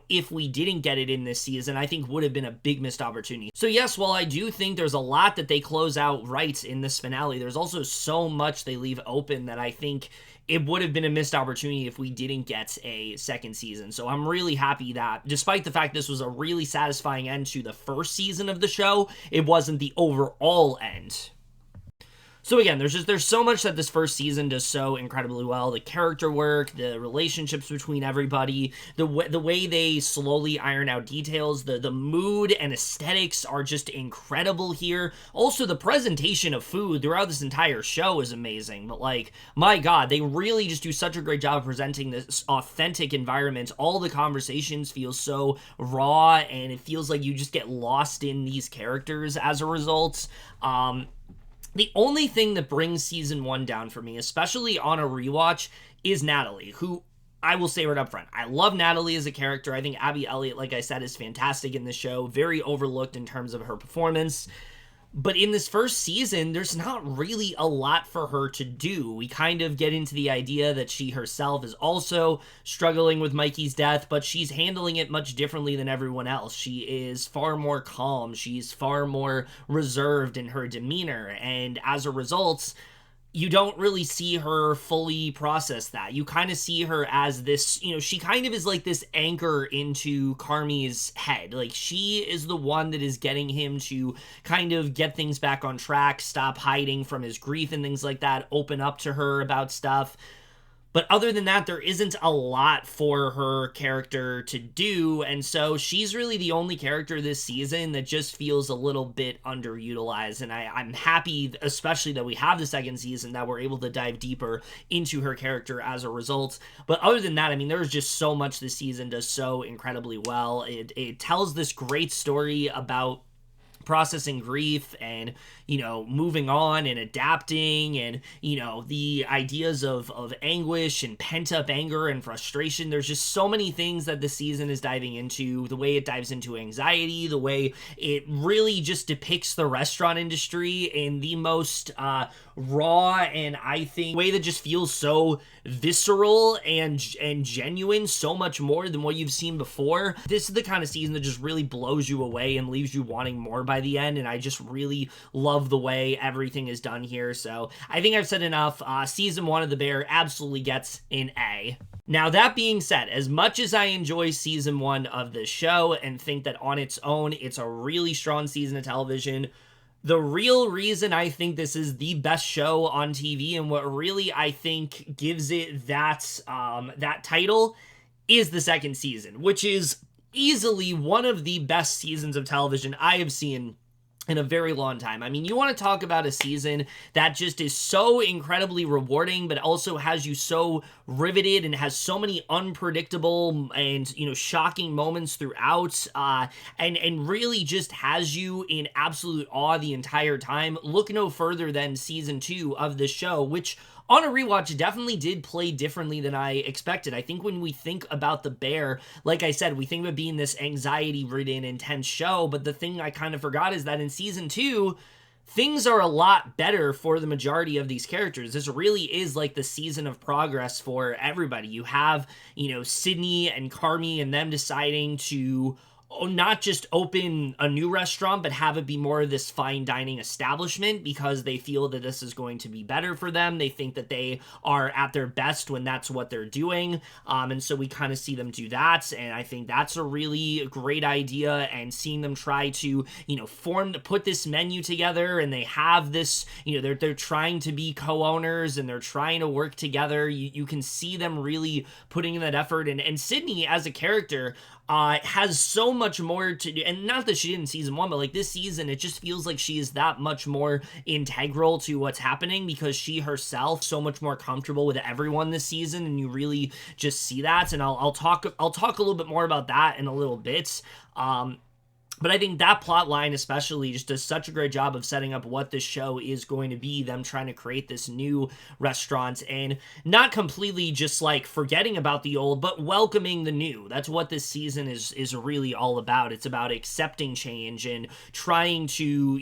if we didn't get it in this season, I think would have been a big missed opportunity. So yes, while I do think there's a lot that they close out right in this finale, there's also so much they leave open that I think it would have been a missed opportunity if we didn't get a second season. So I'm really happy that, despite the fact this was a really satisfying end to the first season of the show, it wasn't the overall end. So again, there's so much that this first season does so incredibly well. The character work, the relationships between everybody, the way they slowly iron out details, the mood and aesthetics are just incredible here. Also, the presentation of food throughout this entire show is amazing. But like, my God, they really just do such a great job of presenting this authentic environment. All the conversations feel so raw, and it feels like you just get lost in these characters as a result. The only thing that brings season 1 down for me, especially on a rewatch, is Natalie, who I will say right up front, I love Natalie as a character. I think Abby Elliott, like I said, is fantastic in the show, very overlooked in terms of her performance. But in this first season, there's not really a lot for her to do. We kind of get into the idea that she herself is also struggling with Mikey's death, but she's handling it much differently than everyone else. She is far more calm. She's far more reserved in her demeanor. And as a result, you don't really see her fully process that. You kind of see her as this, she kind of is like this anchor into Carmy's head. Like, she is the one that is getting him to kind of get things back on track, stop hiding from his grief and things like that, open up to her about stuff. But other than that, there isn't a lot for her character to do, and so she's really the only character this season that just feels a little bit underutilized, and I'm happy, especially that we have the second season, that we're able to dive deeper into her character as a result. But other than that, I mean, there's just so much this season does so incredibly well. It tells this great story about processing grief and, moving on and adapting and, the ideas of anguish and pent-up anger and frustration. There's just so many things that the season is diving into, the way it dives into anxiety, the way it really just depicts the restaurant industry in the most raw and, I think, way that just feels so visceral and genuine, so much more than what you've seen before. This is the kind of season that just really blows you away and leaves you wanting more by the end, and I just really love the way everything is done here. So I think I've said enough. Season 1 of The Bear absolutely gets an A. Now, that being said, as much as I enjoy season 1 of this show and think that on its own it's a really strong season of television, the real reason I think this is the best show on TV and what really I think gives it that title is the second season, which is easily one of the best seasons of television I have seen in a very long time. I mean, you want to talk about a season that just is so incredibly rewarding, but also has you so riveted and has so many unpredictable and, shocking moments throughout, and really just has you in absolute awe the entire time. Look no further than season 2 of the show, which on a rewatch, it definitely did play differently than I expected. I think when we think about The Bear, like I said, we think of it being this anxiety-ridden, intense show, but the thing I kind of forgot is that in season 2, things are a lot better for the majority of these characters. This really is like the season of progress for everybody. You have, Sydney and Carmy and them deciding to not just open a new restaurant, but have it be more of this fine dining establishment because they feel that this is going to be better for them. They think that they are at their best when that's what they're doing. And so we kind of see them do that. And I think that's a really great idea. And seeing them try to, put this menu together, and they have this, they're trying to be co-owners and they're trying to work together. You can see them really putting in that effort. And Sydney as a character, has so much more to do, and not that she did in season 1, but like this season, it just feels like she is that much more integral to what's happening because she herself so much more comfortable with everyone this season, and you really just see that. And I'll talk a little bit more about that in a little bit. But I think that plot line especially just does such a great job of setting up what this show is going to be, them trying to create this new restaurant and not completely just like forgetting about the old, but welcoming the new. That's what this season is really all about. It's about accepting change and trying to,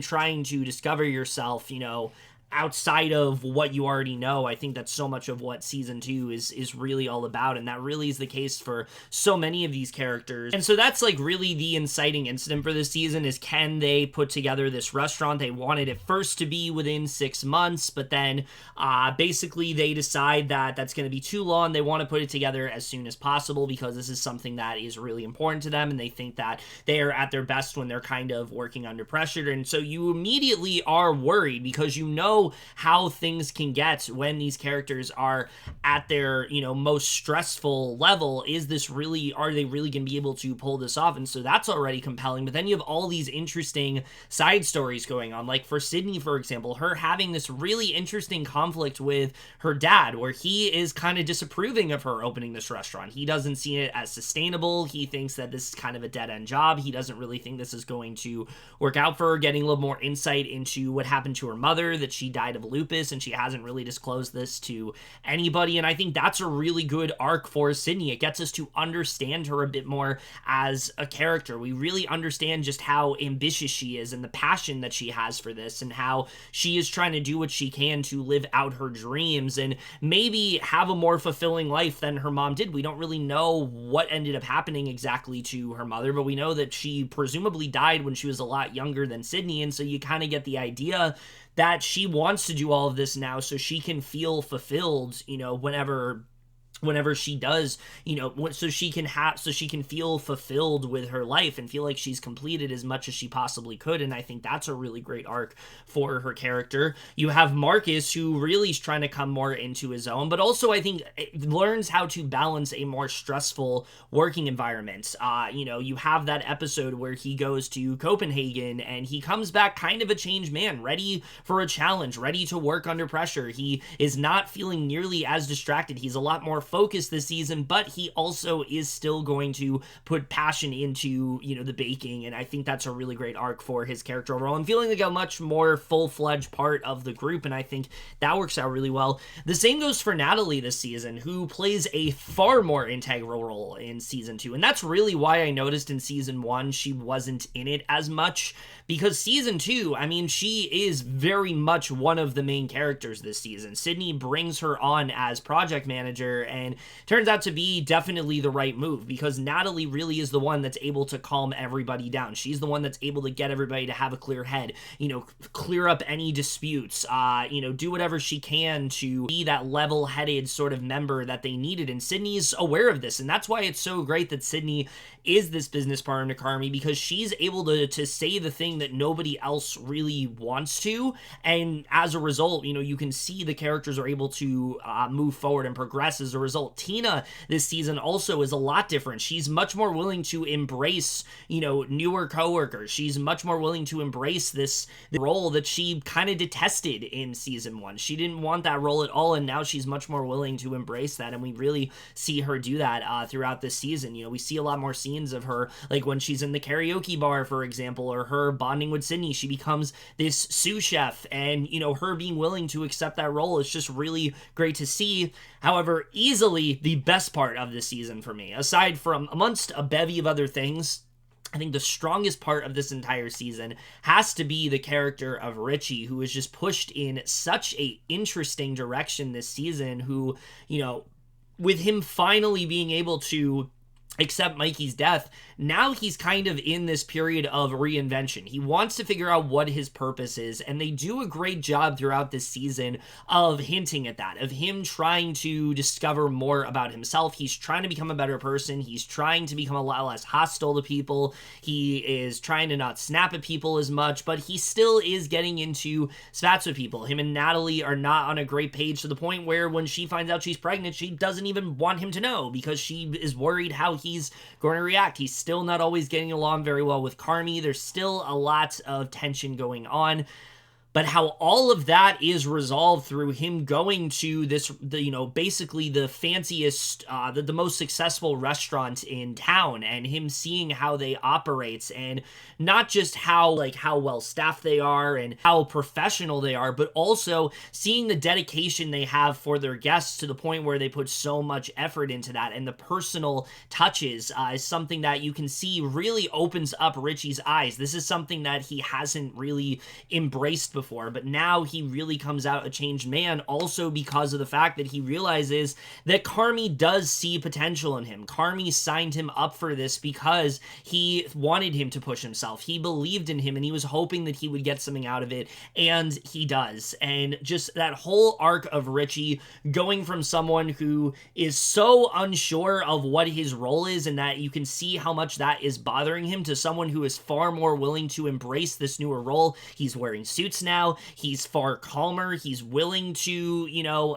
trying to discover yourself, outside of what you already know. I think that's so much of what season 2 is really all about, and that really is the case for so many of these characters. And so that's like really the inciting incident for this season is, can they put together this restaurant? They wanted it first to be within 6 months, but then basically they decide that that's going to be too long. They want to put it together as soon as possible because this is something that is really important to them, and they think that they are at their best when they're kind of working under pressure. And so you immediately are worried because how things can get when these characters are at their, most stressful level. Are they really going to be able to pull this off? And so that's already compelling. But then you have all these interesting side stories going on. Like for Sydney, for example, her having this really interesting conflict with her dad, where he is kind of disapproving of her opening this restaurant. He doesn't see it as sustainable. He thinks that this is kind of a dead-end job. He doesn't really think this is going to work out for her. Getting a little more insight into what happened to her mother, that she died of lupus, and she hasn't really disclosed this to anybody. And I think that's a really good arc for Sydney. It gets us to understand her a bit more as a character. We really understand just how ambitious she is and the passion that she has for this, and how she is trying to do what she can to live out her dreams and maybe have a more fulfilling life than her mom did. We don't really know what ended up happening exactly to her mother, but we know that she presumably died when she was a lot younger than Sydney, and so you kind of get the idea that she wants to do all of this now so she can feel fulfilled, whenever she does, so she can feel fulfilled with her life and feel like she's completed as much as she possibly could. And I think that's a really great arc for her character. You have Marcus, who really is trying to come more into his own, but also I think learns how to balance a more stressful working environment. You have that episode where he goes to Copenhagen and he comes back kind of a changed man, ready for a challenge, ready to work under pressure. He is not feeling nearly as distracted. He's a lot more focused this season, but he also is still going to put passion into, the baking, and I think that's a really great arc for his character overall, and feeling like a much more full-fledged part of the group, and I think that works out really well. The same goes for Natalie this season, who plays a far more integral role in season 2, and that's really why I noticed in season 1 she wasn't in it as much, because season 2, she is very much one of the main characters this season. Sydney brings her on as project manager, and turns out to be definitely the right move, because Natalie really is the one that's able to calm everybody down. She's the one that's able to get everybody to have a clear head, clear up any disputes, do whatever she can to be that level-headed sort of member that they needed, and Sydney's aware of this, and that's why it's so great that Sydney is this business partner to Carmy, because she's able to say the thing that nobody else really wants to, and as a result, you can see the characters are able to move forward and progress as a result. Tina this season also is a lot different. She's much more willing to embrace, newer coworkers. She's much more willing to embrace the role that she kind of detested in season 1. She didn't want that role at all, and now she's much more willing to embrace that, and we really see her do that throughout this season. We see a lot more scenes of her, like when she's in the karaoke bar, for example, or her bonding with Sydney. She becomes this sous chef, and her being willing to accept that role is just really great to see. However, easily the best part of this season for me, aside from amongst a bevy of other things, I think the strongest part of this entire season has to be the character of Richie, who is just pushed in such a interesting direction this season, who, with him finally being able to accept Mikey's death, now he's kind of in this period of reinvention. He wants to figure out what his purpose is, and they do a great job throughout this season of hinting at that, of him trying to discover more about himself. He's trying to become a better person. He's trying to become a lot less hostile to people. He is trying to not snap at people as much, but he still is getting into spats with people. Him and Natalie are not on a great page, to the point where when she finds out she's pregnant, she doesn't even want him to know because she is worried how he's going to react. He's still not always getting along very well with Carmi. There's still a lot of tension going on. But how all of that is resolved through him going to this, basically the fanciest, the most successful restaurant in town, and him seeing how they operate, and not just how well staffed they are and how professional they are, but also seeing the dedication they have for their guests, to the point where they put so much effort into that. And the personal touches is something that you can see really opens up Richie's eyes. This is something that he hasn't really embraced before. But now he really comes out a changed man, also because of the fact that he realizes that Carmi does see potential in him. Carmi signed him up for this because he wanted him to push himself. He believed in him, and he was hoping that he would get something out of it, and he does. And just that whole arc of Richie going from someone who is so unsure of what his role is, and that you can see how much that is bothering him, to someone who is far more willing to embrace this newer role. He's wearing suits now. He's far calmer. He's willing to,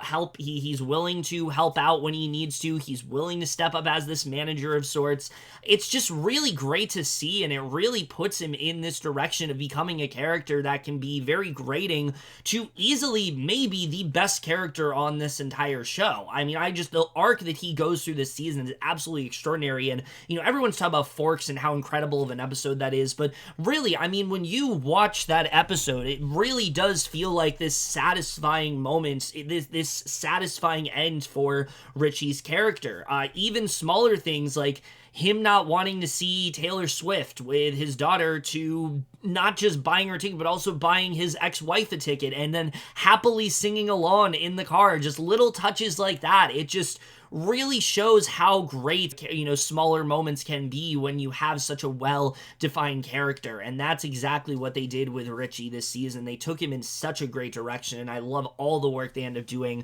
help. He's willing to help out when he needs to. He's willing to step up as this manager of sorts. It's just really great to see, and it really puts him in this direction of becoming a character that can be very grating to easily maybe the best character on this entire show. I mean, the arc that he goes through this season is absolutely extraordinary, and, everyone's talking about Forks and how incredible of an episode that is, but really, I mean, when you watch that episode, it really does feel like this satisfying moment, this satisfying end for Richie's character. Even smaller things like him not wanting to see Taylor Swift with his daughter, to not just buying her a ticket, but also buying his ex-wife a ticket, and then happily singing along in the car. Just little touches like that. It just really shows how great, smaller moments can be when you have such a well-defined character. And that's exactly what they did with Richie this season. They took him in such a great direction, and I love all the work they end up doing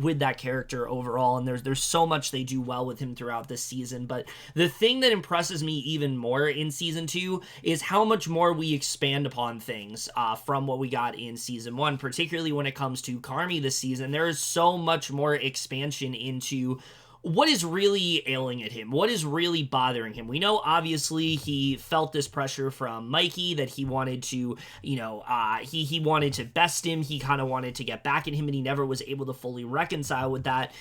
with that character overall. And there's so much they do well with him throughout this season. But the thing that impresses me even more in season 2 is how much more we expand upon things from what we got in season 1, particularly when it comes to Carmi this season. There is so much more expansion into what is really ailing at him, what is really bothering him. We know, obviously, he felt this pressure from Mikey, that he wanted to, he wanted to best him, he kind of wanted to get back at him, and he never was able to fully reconcile with that.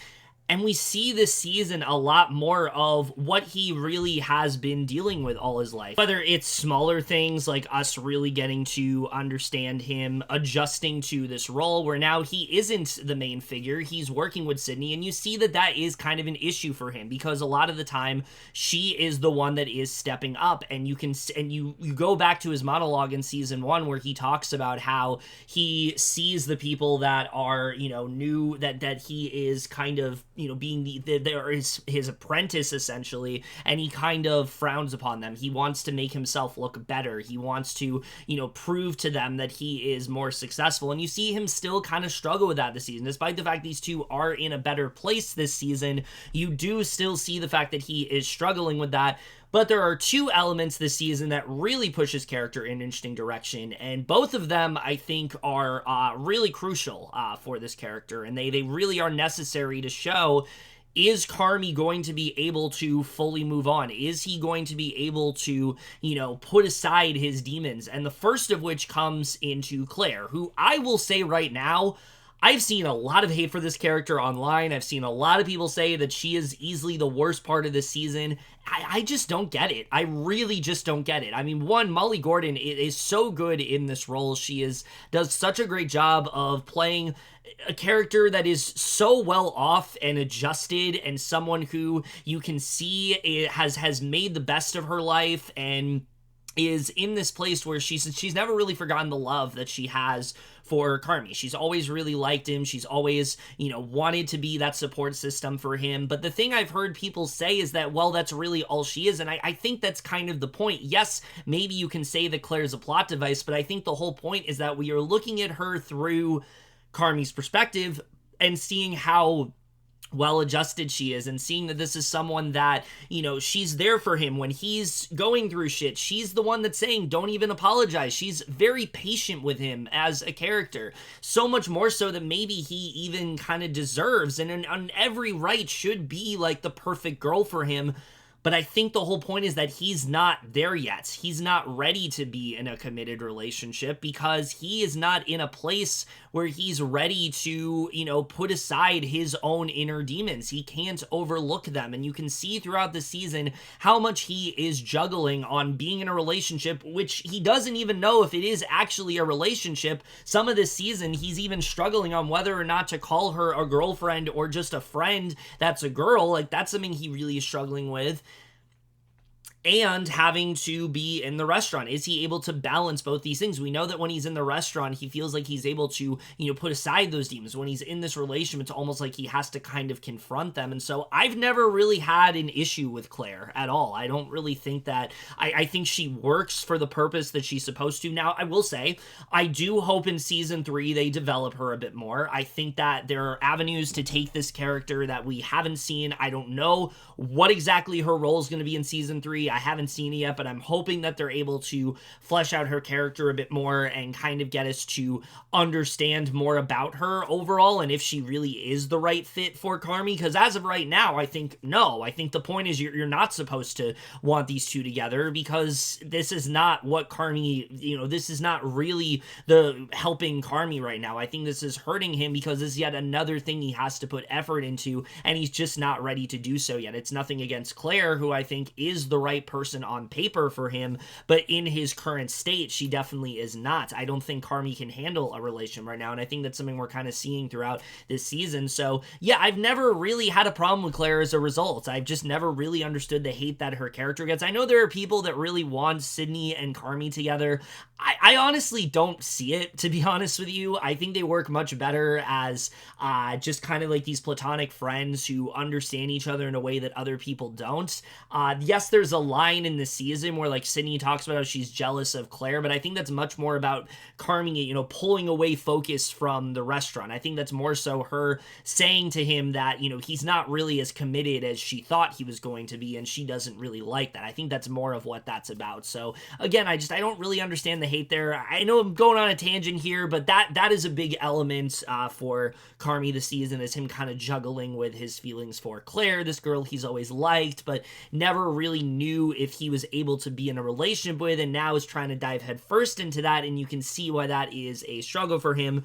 And we see this season a lot more of what he really has been dealing with all his life. Whether it's smaller things like us really getting to understand him, adjusting to this role where now he isn't the main figure, he's working with Sydney, and you see that that is kind of an issue for him, because a lot of the time she is the one that is stepping up. And you go back to his monologue in season 1 where he talks about how he sees the people that are, new, that he is kind of, being his apprentice, essentially, and he kind of frowns upon them. He wants to make himself look better. He wants to, prove to them that he is more successful, and you see him still kind of struggle with that this season. Despite the fact these two are in a better place this season, you do still see the fact that he is struggling with that. But there are two elements this season that really push his character in an interesting direction, and both of them, I think, are really crucial for this character, and they really are necessary to show is Carmy going to be able to fully move on? Is he going to be able to, put aside his demons? And the first of which comes into Claire, who I will say right now, I've seen a lot of hate for this character online. I've seen a lot of people say that she is easily the worst part of this season. I just don't get it. I really just don't get it. I mean, one, Molly Gordon is so good in this role. She does such a great job of playing a character that is so well off and adjusted, and someone who you can see has made the best of her life and is in this place where she's never really forgotten the love that she has for Carmy. She's always really liked him. She's always, wanted to be that support system for him. But the thing I've heard people say is that, well, that's really all she is. And I think that's kind of the point. Yes, maybe you can say that Claire's a plot device, but I think the whole point is that we are looking at her through Carmy's perspective and seeing how well-adjusted she is, and seeing that this is someone that, she's there for him when he's going through shit. She's the one that's saying, don't even apologize. She's very patient with him as a character. So much more so that maybe he even kind of deserves, and on every right should be like the perfect girl for him. But I think the whole point is that he's not there yet. He's not ready to be in a committed relationship because he is not in a place where he's ready to, put aside his own inner demons. He can't overlook them. And you can see throughout the season how much he is juggling on being in a relationship, which he doesn't even know if it is actually a relationship. Some of this season, he's even struggling on whether or not to call her a girlfriend or just a friend that's a girl. Like, that's something he really is struggling with. And having to be in the restaurant. Is he able to balance both these things? We know that when he's in the restaurant, he feels like he's able to, put aside those demons. When he's in this relationship, it's almost like he has to kind of confront them. And so I've never really had an issue with Claire at all. I don't really think that, I think she works for the purpose that she's supposed to. Now, I will say, I do hope in season 3 they develop her a bit more. I think that there are avenues to take this character that we haven't seen. I don't know what exactly her role is going to be in season 3. I haven't seen it yet, but I'm hoping that they're able to flesh out her character a bit more and kind of get us to understand more about her overall and if she really is the right fit for Carmy. Because as of right now, I think no. I think the point is you're not supposed to want these two together because this is not what Carmy, this is not really the helping Carmy right now. I think this is hurting him because this is yet another thing he has to put effort into, and he's just not ready to do so yet. It's nothing against Claire, who I think is the right person on paper for him, but in his current state, she definitely is not. I don't think Carmy can handle a relationship right now, and I think that's something we're kind of seeing throughout this season. So yeah, I've never really had a problem with Claire as a result. I've just never really understood the hate that her character gets. I know there are people that really want Sydney and Carmy together. I honestly don't see it, to be honest with you. I think they work much better as just kind of like these platonic friends who understand each other in a way that other people don't. Yes, there's a line in the season where like Sydney talks about how she's jealous of Claire, but I think that's much more about Carmy, pulling away focus from the restaurant. I think that's more so her saying to him that, he's not really as committed as she thought he was going to be, and she doesn't really like that. I think that's more of what that's about. So again, I don't really understand the hate there. I know I'm going on a tangent here, but that is a big element for Carmy this season, is him kind of juggling with his feelings for Claire, this girl he's always liked, but never really knew if he was able to be in a relationship with, and now is trying to dive headfirst into that, and you can see why that is a struggle for him.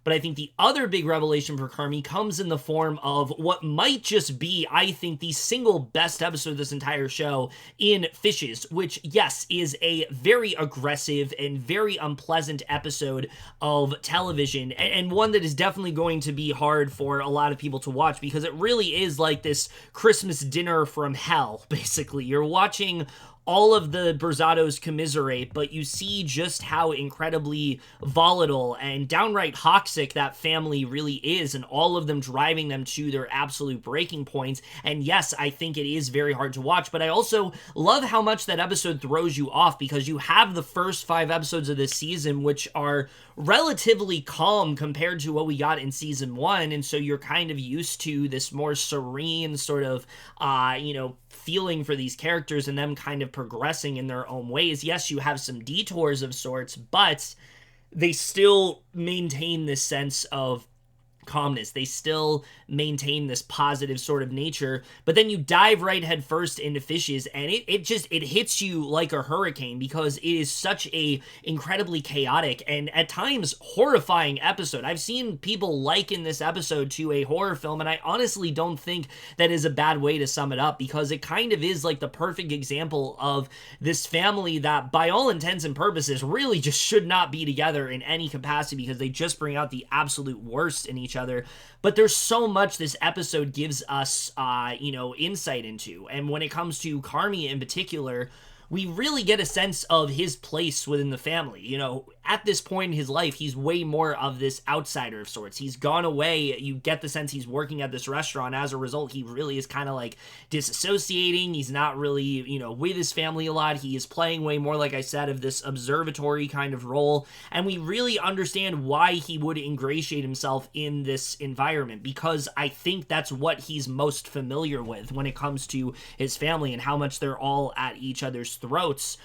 But I think the other big revelation for Carmy comes in the form of what might just be, I think, the single best episode of this entire show in Fishes, which, yes, is a very aggressive and very unpleasant episode of television, and one that is definitely going to be hard for a lot of people to watch, because it really is like this Christmas dinner from hell, basically. You're watching all of the Berzados commiserate, but you see just how incredibly volatile and downright toxic that family really is, and all of them driving them to their absolute breaking points. And yes, I think it is very hard to watch, but I also love how much that episode throws you off, because you have the first 5 episodes of this season, which are relatively calm compared to what we got in season 1, and so you're kind of used to this more serene sort of, feeling for these characters and them kind of progressing in their own ways. Yes, you have some detours of sorts, but they still maintain this sense of calmness. They still maintain this positive sort of nature, but then you dive right head first into Fishes, and it hits you like a hurricane, because it is such a incredibly chaotic and at times horrifying episode. I've seen people liken this episode to a horror film, and I honestly don't think that is a bad way to sum it up, because it kind of is like the perfect example of this family that, by all intents and purposes, really just should not be together in any capacity, because they just bring out the absolute worst in each other. But there's so much this episode gives us, insight into. And when it comes to Carmy in particular, we really get a sense of his place within the family. You know, at this point in his life, he's way more of this outsider of sorts. He's gone away. You get the sense he's working at this restaurant. As a result, he really is kind of like disassociating. He's not really, with his family a lot. He is playing way more, like I said, of this observatory kind of role. And we really understand why he would ingratiate himself in this environment, because I think that's what he's most familiar with when it comes to his family and how much they're all at each other's throats.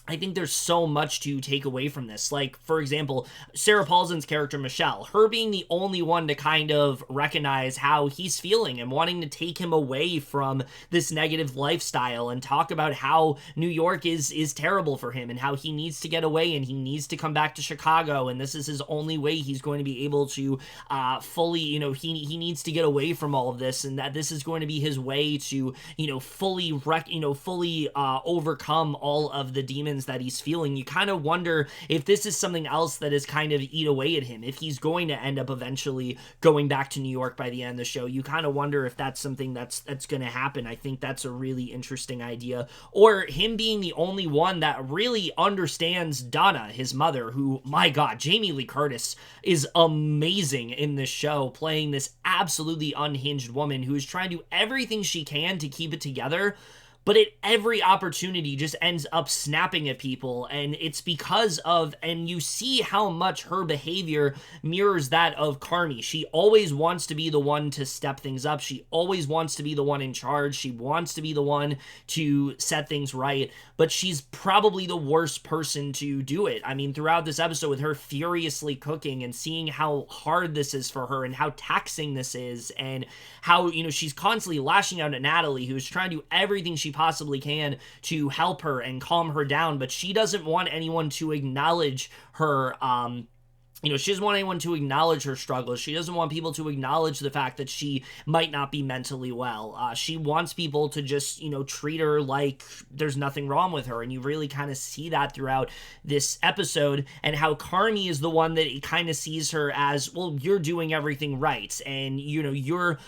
I think there's so much to take away from this. Like, for example, Sarah Paulson's character, Michelle, her being the only one to kind of recognize how he's feeling and wanting to take him away from this negative lifestyle and talk about how New York is terrible for him and how he needs to get away and he needs to come back to Chicago, and this is his only way he's going to be able to fully, he needs to get away from all of this, and that this is going to be his way to, fully overcome all of the demons that he's feeling. You kind of wonder if this is something else that is kind of eat away at him, if he's going to end up eventually going back to New York by the end of the show. You kind of wonder if that's something that's going to happen. I think that's a really interesting idea. Or him being the only one that really understands Donna, his mother, who, my God, Jamie Lee Curtis is amazing in this show, playing this absolutely unhinged woman who is trying to do everything she can to keep it together, but at every opportunity just ends up snapping at people. And it's because of, and you see how much her behavior mirrors that of Carmy. She always wants to be the one to step things up. She always wants to be the one in charge. She wants to be the one to set things right, but she's probably the worst person to do it. I mean, throughout this episode, with her furiously cooking and seeing how hard this is for her and how taxing this is, and how, she's constantly lashing out at Natalie, who's trying to do everything she possibly can to help her and calm her down, but she doesn't want anyone to acknowledge her she doesn't want anyone to acknowledge her struggles. She doesn't want people to acknowledge the fact that she might not be mentally well. She wants people to just, treat her like there's nothing wrong with her. And you really kind of see that throughout this episode, and how Carmy is the one that kind of sees her as, well, you're doing everything right. And,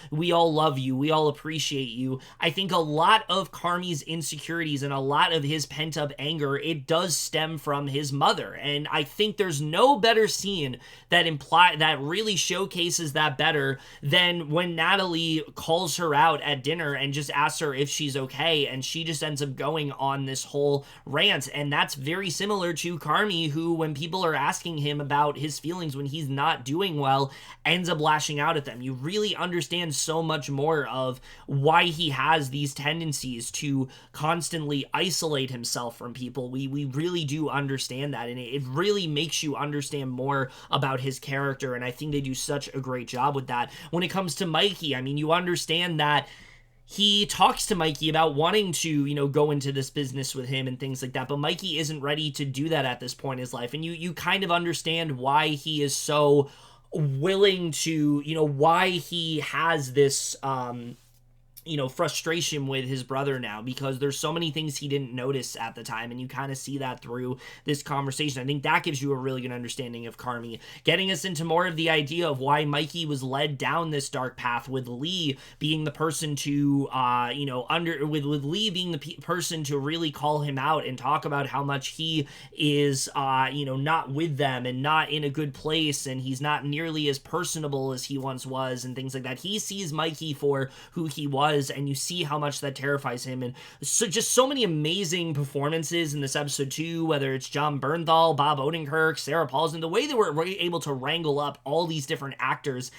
we all love you. We all appreciate you. I think a lot of Carmy's insecurities and a lot of his pent up anger, it does stem from his mother. And I think there's no better scene that really showcases that better than when Natalie calls her out at dinner and just asks her if she's okay, and she just ends up going on this whole rant. And that's very similar to Carmy, who, when people are asking him about his feelings when he's not doing well, ends up lashing out at them. You really understand so much more of why he has these tendencies to constantly isolate himself from people. We really do understand that, and it really makes you understand more about his character, and I think they do such a great job with that. When it comes to Mikey, I mean, you understand that he talks to Mikey about wanting to, go into this business with him and things like that, but Mikey isn't ready to do that at this point in his life, and you kind of understand why he is so willing to, why he has this, frustration with his brother now, because there's so many things he didn't notice at the time, and you kind of see that through this conversation. I think that gives you a really good understanding of Carmy, getting us into more of the idea of why Mikey was led down this dark path, with Lee being the person to, with Lee being the person to really call him out and talk about how much he is, not with them and not in a good place, and he's not nearly as personable as he once was, and things like that. He sees Mikey for who he was, does, and you see how much that terrifies him. And so just so many amazing performances in this episode too, whether it's John Bernthal, Bob Odenkirk, Sarah Paulson, the way that we're able to wrangle up all these different actors.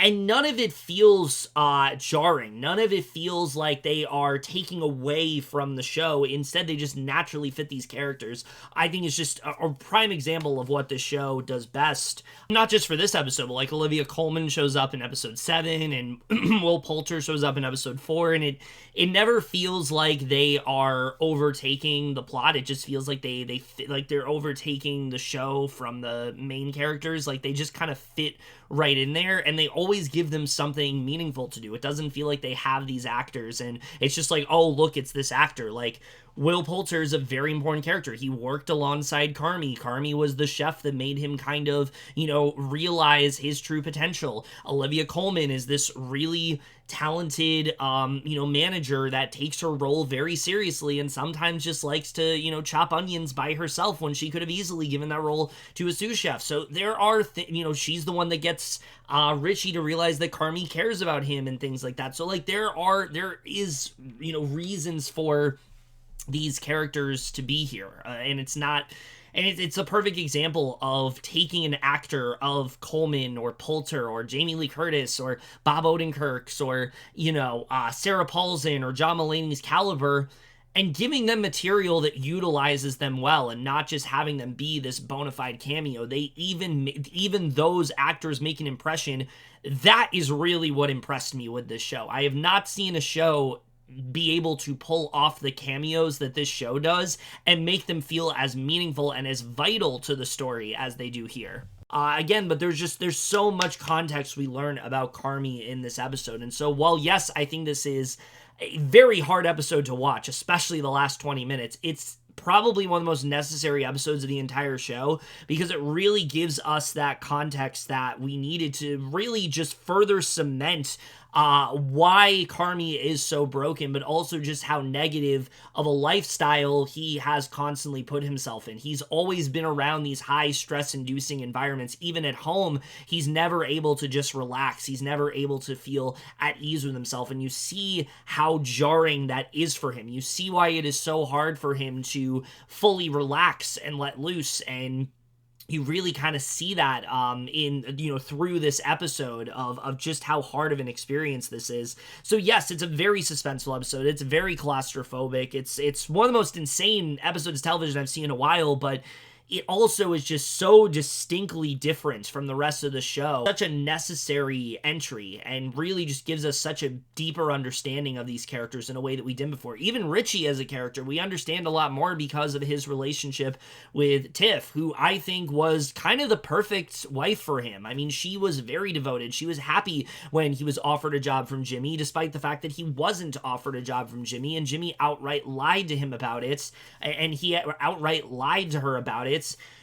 And none of it feels jarring. None of it feels like they are taking away from the show. Instead, they just naturally fit these characters. I think it's just a prime example of what the show does best. Not just for this episode, but like Olivia Colman shows up in episode 7, and Will Poulter shows up in episode 4, and it never feels like they are overtaking the plot. It just feels like they're overtaking the show from the main characters. Like they just kind of fit right in there, and they always give them something meaningful to do. It doesn't feel like they have these actors and it's just like, oh look, it's this actor. Like Will Poulter is a very important character. He worked alongside Carmy. Carmy was the chef that made him kind of, realize his true potential. Olivia Colman is this really talented, manager that takes her role very seriously and sometimes just likes to, chop onions by herself when she could have easily given that role to a sous chef. So there are, she's the one that gets Richie to realize that Carmy cares about him and things like that. So like there is, reasons for these characters to be here, and it's not. And it's a perfect example of taking an actor of Coleman or Poulter or Jamie Lee Curtis or Bob Odenkirk's or, Sarah Paulson or John Mulaney's caliber and giving them material that utilizes them well and not just having them be this bona fide cameo. They even those actors make an impression. That is really what impressed me with this show. I have not seen a show be able to pull off the cameos that this show does and make them feel as meaningful and as vital to the story as they do here. But there's so much context we learn about Carmy in this episode. And so while, yes, I think this is a very hard episode to watch, especially the last 20 minutes, it's probably one of the most necessary episodes of the entire show because it really gives us that context that we needed to really just further cement why Carmy is so broken, but also just how negative of a lifestyle he has constantly put himself in. He's always been around these high stress-inducing environments. Even at home, he's never able to just relax. He's never able to feel at ease with himself, and you see how jarring that is for him. You see why it is so hard for him to fully relax and let loose, and you really kind of see that through this episode of just how hard of an experience this is. So yes, it's a very suspenseful episode. It's very claustrophobic. It's one of the most insane episodes of television I've seen in a while, but it also is just so distinctly different from the rest of the show. Such a necessary entry and really just gives us such a deeper understanding of these characters in a way that we didn't before. Even Richie as a character, we understand a lot more because of his relationship with Tiff, who I think was kind of the perfect wife for him. I mean, she was very devoted. She was happy when he was offered a job from Jimmy, despite the fact that he wasn't offered a job from Jimmy, and Jimmy outright lied to him about it, and he outright lied to her about it.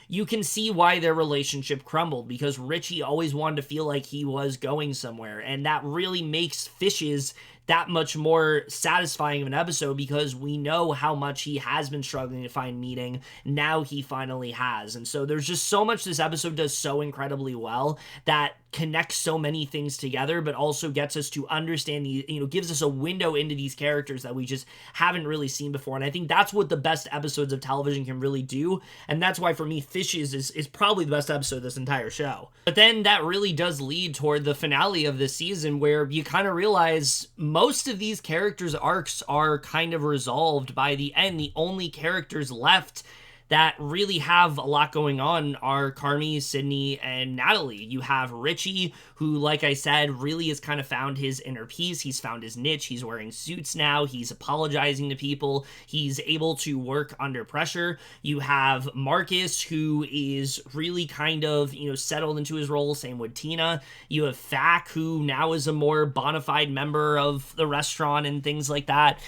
You can see why their relationship crumbled, because Richie always wanted to feel like he was going somewhere, and that really makes Fishes that much more satisfying of an episode because we know how much he has been struggling to find meaning. Now he finally has. And so there's just so much this episode does so incredibly well that connects so many things together, but also gets us to understand gives us a window into these characters that we just haven't really seen before. And I think that's what the best episodes of television can really do. And that's why for me, Fishes is probably the best episode of this entire show. But then that really does lead toward the finale of this season, where you kind of realize most of these characters' arcs are kind of resolved by the end. The only characters left that really have a lot going on are Carmy, Sydney, and Natalie. You have Richie, who, like I said, really has kind of found his inner peace. He's found his niche. He's wearing suits now. He's apologizing to people. He's able to work under pressure. You have Marcus, who is really kind of, settled into his role. Same with Tina. You have Falk, who now is a more bona fide member of the restaurant and things like that.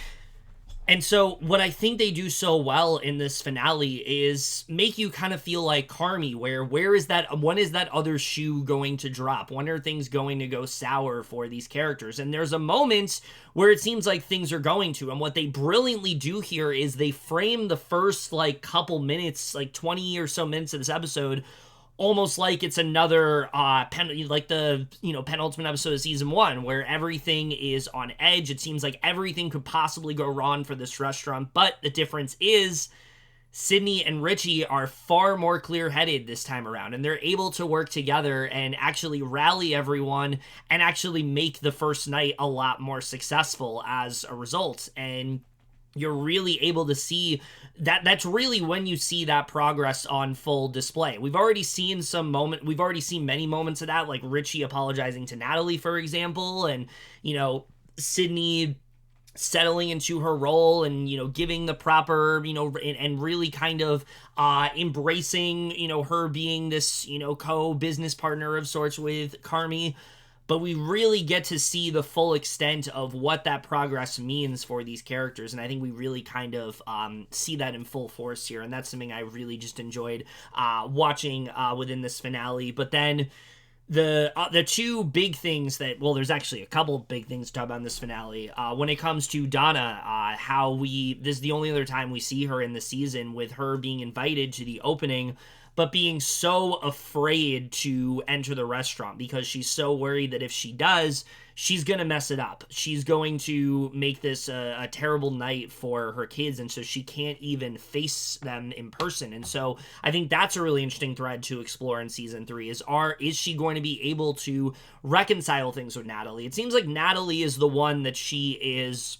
And so what I think they do so well in this finale is make you kind of feel like Carmy, when is that other shoe going to drop? When are things going to go sour for these characters? And there's a moment where it seems like things are going to, and what they brilliantly do here is they frame the first couple minutes, 20 or so minutes of this episode, almost like it's another like the penultimate episode of season 1, where everything is on edge. It seems like everything could possibly go wrong for this restaurant, but the difference is Sydney and Richie are far more clear-headed this time around, and they're able to work together and actually rally everyone and actually make the first night a lot more successful as a result. And you're really able to see that's really when you see that progress on full display. We've already seen many moments of that, like Richie apologizing to Natalie, for example, and, Sydney settling into her role and, giving the proper, and really kind of embracing, her being this, co-business partner of sorts with Carmy. But we really get to see the full extent of what that progress means for these characters, and I think we really kind of see that in full force here, and that's something I really just enjoyed watching within this finale. But then the two big things there's actually a couple big things to talk about in this finale. When it comes to Donna, this is the only other time we see her in the season, with her being invited to the opening, but being so afraid to enter the restaurant because she's so worried that if she does, she's going to mess it up. She's going to make this a terrible night for her kids, and so she can't even face them in person. And so I think that's a really interesting thread to explore in season 3 is she going to be able to reconcile things with Natalie? It seems like Natalie is the one that she is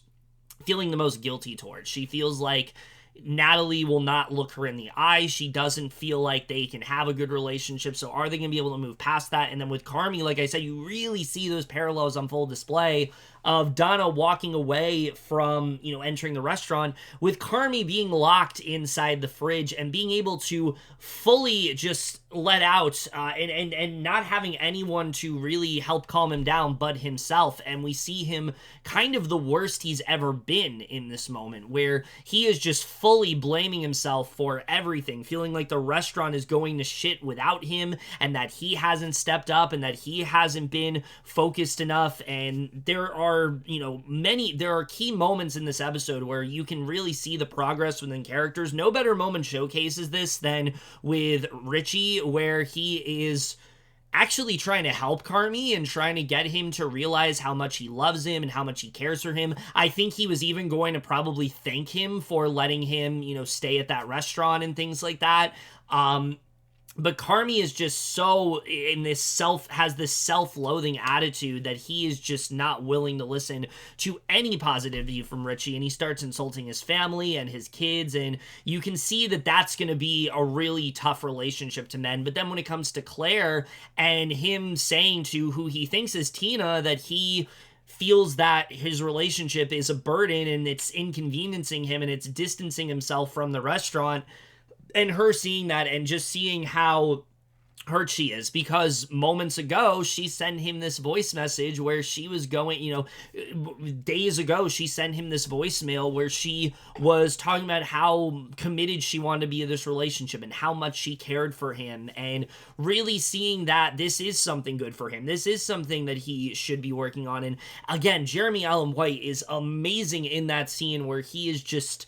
feeling the most guilty towards. She feels like Natalie will not look her in the eye. She doesn't feel like they can have a good relationship. So are they going to be able to move past that? And then with Carmy, like I said, you really see those parallels on full display of Donna walking away from, entering the restaurant, with Carmy being locked inside the fridge and being able to fully just let out and not having anyone to really help calm him down but himself. And we see him kind of the worst he's ever been in this moment, where he is just fully blaming himself for everything, feeling like the restaurant is going to shit without him, and that he hasn't stepped up, and that he hasn't been focused enough. And there are key moments in this episode where you can really see the progress within characters. No better moment showcases this than with Richie, where he is actually trying to help Carmy and trying to get him to realize how much he loves him and how much he cares for him. I think he was even going to probably thank him for letting him, stay at that restaurant and things like that. But Carmy is just so has this self-loathing attitude that he is just not willing to listen to any positivity from Richie, and he starts insulting his family and his kids, and you can see that that's going to be a really tough relationship to mend. But then when it comes to Claire and him saying to who he thinks is Tina that he feels that his relationship is a burden and it's inconveniencing him and it's distancing himself from the restaurant, and her seeing that and just seeing how hurt she is, because moments ago she sent him this voice message where she was going, days ago she sent him this voicemail where she was talking about how committed she wanted to be in this relationship and how much she cared for him, and really seeing that this is something good for him. This is something that he should be working on. And again, Jeremy Allen White is amazing in that scene where he is just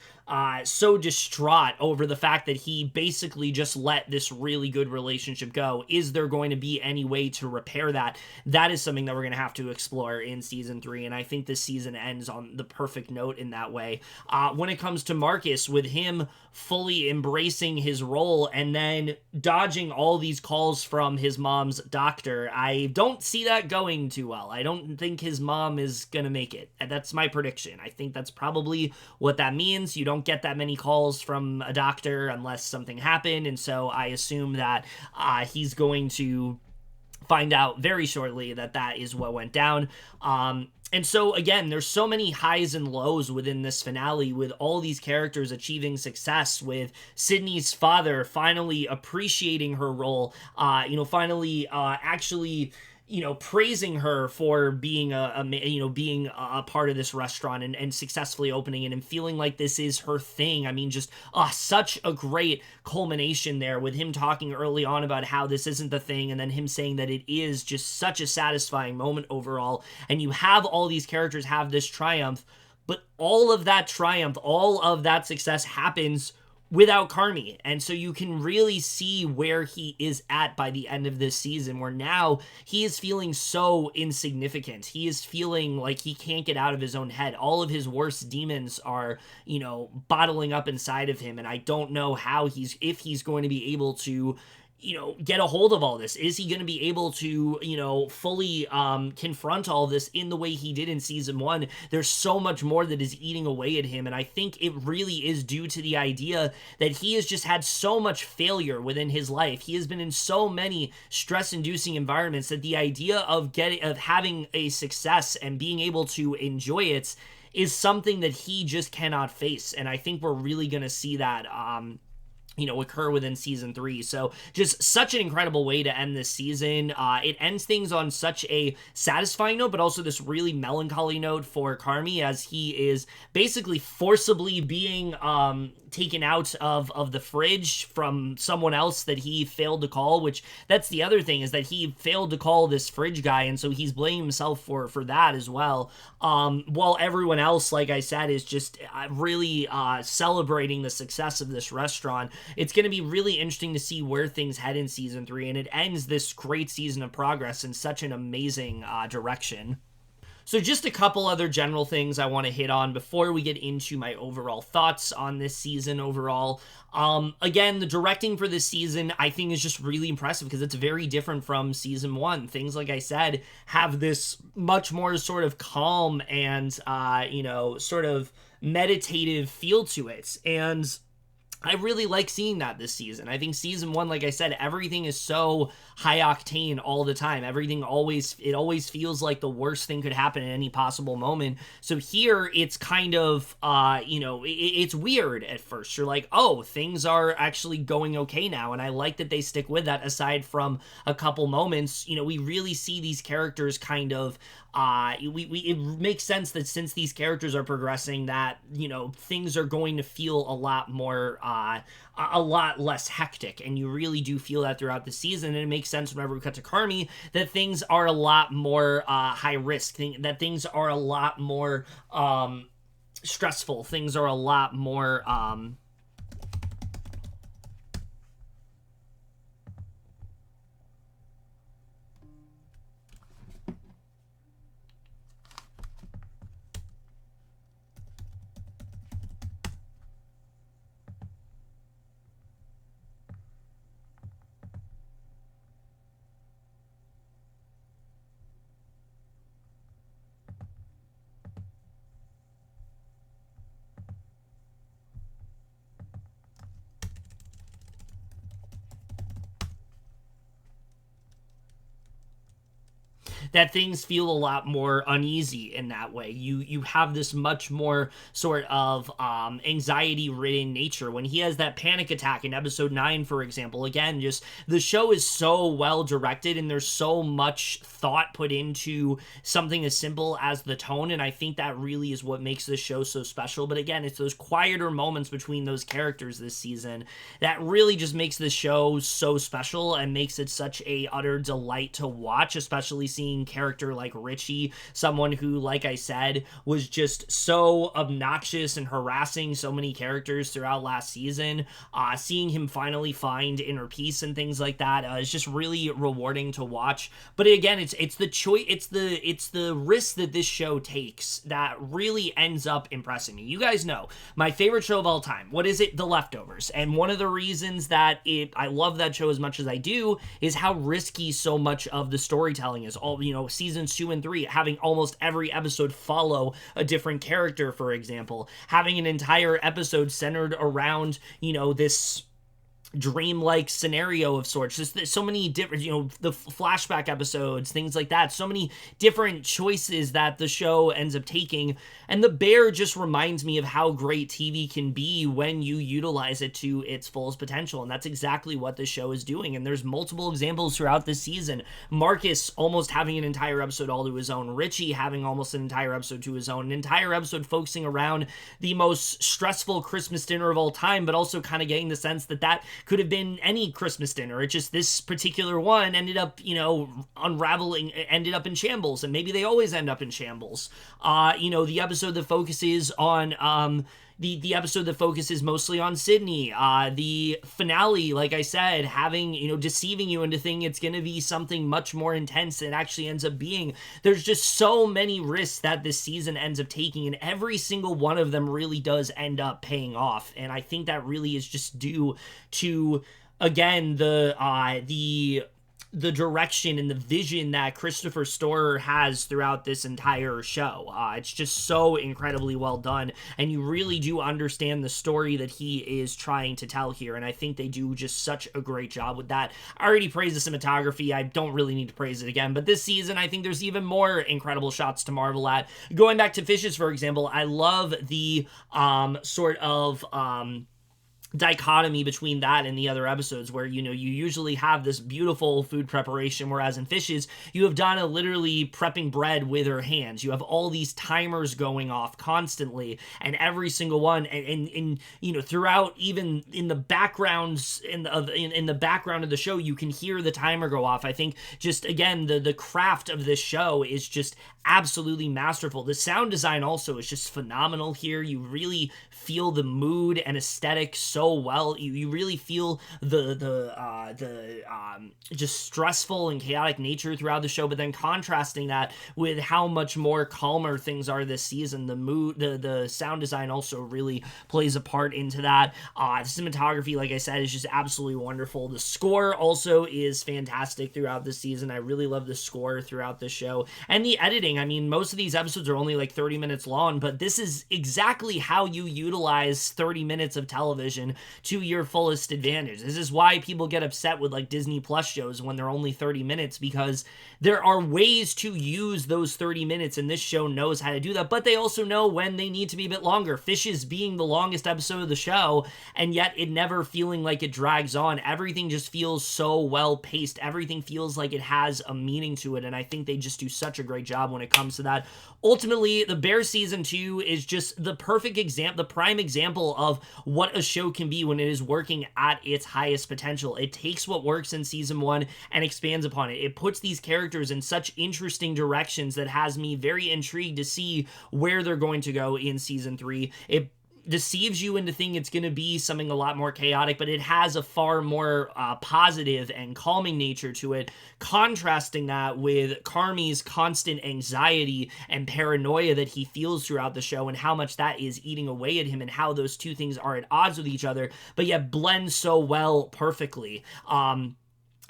so distraught over the fact that he basically just let this really good relationship go. Is there going to be any way to repair that? That is something that we're going to have to explore in season 3, and I think this season ends on the perfect note in that way. When it comes to Marcus, with him fully embracing his role and then dodging all these calls from his mom's doctor, I don't see that going too well. I don't think his mom is going to make it. That's my prediction. I think that's probably what that means. You don't get that many calls from a doctor unless something happened, and so I assume that he's going to find out very shortly that that is what went down. And so, again, there's so many highs and lows within this finale, with all these characters achieving success, with Sydney's father finally appreciating her role, finally actually praising her for being being a part of this restaurant and successfully opening it and feeling like this is her thing. I mean, just such a great culmination there, with him talking early on about how this isn't the thing, and then him saying that it is. Just such a satisfying moment overall. And you have all these characters have this triumph, but all of that triumph, all of that success happens without Carmy. And so you can really see where he is at by the end of this season, where now he is feeling so insignificant. He is feeling like he can't get out of his own head. All of his worst demons are, bottling up inside of him. And I don't know if he's going to be able to get a hold of all this. Is he going to be able to, fully confront all this in the way he did in season 1? There's so much more that is eating away at him, and I think it really is due to the idea that he has just had so much failure within his life. He has been in so many stress-inducing environments that the idea of having a success and being able to enjoy it is something that he just cannot face, and I think we're really going to see that occur within season 3. So just such an incredible way to end this season. It ends things on such a satisfying note, but also this really melancholy note for Carmy, as he is basically forcibly being taken out of the fridge from someone else that he failed to call, which that's the other thing, is that he failed to call this fridge guy, and so he's blaming himself for that as well, while everyone else, like I said, is just really celebrating the success of this restaurant. It's going to be really interesting to see where things head in season 3, and it ends this great season of progress in such an amazing direction. So just a couple other general things I want to hit on before we get into my overall thoughts on this season overall. Again, the directing for this season I think is just really impressive because it's very different from season 1. Things, like I said, have this much more sort of calm and, sort of meditative feel to it. And I really like seeing that this season. I think season 1, like I said, everything is so high octane all the time. It always feels like the worst thing could happen at any possible moment. So here it's kind of, it's weird at first. You're like, oh, things are actually going okay now. And I like that they stick with that aside from a couple moments. We really see these characters kind of, it makes sense that since these characters are progressing that, things are going to feel a lot more, a lot less hectic, and you really do feel that throughout the season. And it makes sense whenever we cut to Carmy that things are a lot more high risk, that things are a lot more stressful, things are a lot more that things feel a lot more uneasy in that way. You have this much more sort of anxiety-ridden nature. When he has that panic attack in episode 9, for example, again, just the show is so well directed and there's so much thought put into something as simple as the tone, and I think that really is what makes this show so special. But again, it's those quieter moments between those characters this season that really just makes this show so special and makes it such a utter delight to watch, especially seeing character like Richie, someone who, like I said, was just so obnoxious and harassing so many characters throughout last season. Seeing him finally find inner peace and things like that is just really rewarding to watch. But again, it's the choice, it's the risk that this show takes that really ends up impressing me. You guys know my favorite show of all time. What is it? The Leftovers. And one of the reasons that I love that show as much as I do is how risky so much of the storytelling is. All seasons 2 and 3, having almost every episode follow a different character, for example, having an entire episode centered around, this dreamlike scenario of sorts. Just so many different, the flashback episodes, things like that. So many different choices that the show ends up taking. And The Bear just reminds me of how great TV can be when you utilize it to its fullest potential. And that's exactly what the show is doing. And there's multiple examples throughout this season. Marcus almost having an entire episode all to his own. Richie having almost an entire episode to his own. An entire episode focusing around the most stressful Christmas dinner of all time, but also kind of getting the sense that could have been any Christmas dinner. It just, this particular one ended up, unraveling, ended up in shambles, and maybe they always end up in shambles. The episode that focuses on, the episode that focuses mostly on Sydney, the finale, like I said, having, deceiving you into thinking it's going to be something much more intense than it actually ends up being. There's just so many risks that this season ends up taking, and every single one of them really does end up paying off. And I think that really is just due to, again, the direction and the vision that Cristopher Storer has throughout this entire show. It's just so incredibly well done, and you really do understand the story that he is trying to tell here, and I think they do just such a great job with that. I already praised the cinematography. I don't really need to praise it again, but this season, I think there's even more incredible shots to marvel at. Going back to fishes, for example, I love the sort of dichotomy between that and the other episodes where, you usually have this beautiful food preparation, whereas in fishes, you have Donna literally prepping bread with her hands. You have all these timers going off constantly, and every single one, and throughout, even in the backgrounds, in the background of the show, you can hear the timer go off. I think just, again, the craft of this show is just absolutely masterful. The sound design also is just phenomenal here. You really feel the mood and aesthetic so well. You really feel the just stressful and chaotic nature throughout the show, but then contrasting that with how much more calmer things are this season. The mood, the sound design also really plays a part into that. The cinematography, like I said, is just absolutely wonderful. The score also is fantastic throughout the season. I really love the score throughout the show, and the editing. I mean, most of these episodes are only like 30 minutes long, but this is exactly how you utilize 30 minutes of television to your fullest advantage. This is why people get upset with like Disney Plus shows when they're only 30 minutes, because there are ways to use those 30 minutes, and this show knows how to do that, but they also know when they need to be a bit longer. Fishes being the longest episode of the show, and yet it never feeling like it drags on. Everything just feels so well paced. Everything feels like it has a meaning to it, and I think they just do such a great job when it comes to that. Ultimately, The Bear Season 2 is just the perfect example, the prime example of what a show can be when it is working at its highest potential. It takes what works in Season 1 and expands upon it. It puts these characters in such interesting directions that has me very intrigued to see where they're going to go in Season 3. It deceives you into thinking it's going to be something a lot more chaotic, but it has a far more positive and calming nature to it, contrasting that with Carmi's constant anxiety and paranoia that he feels throughout the show, and how much that is eating away at him, and how those two things are at odds with each other, but yet blend so well perfectly.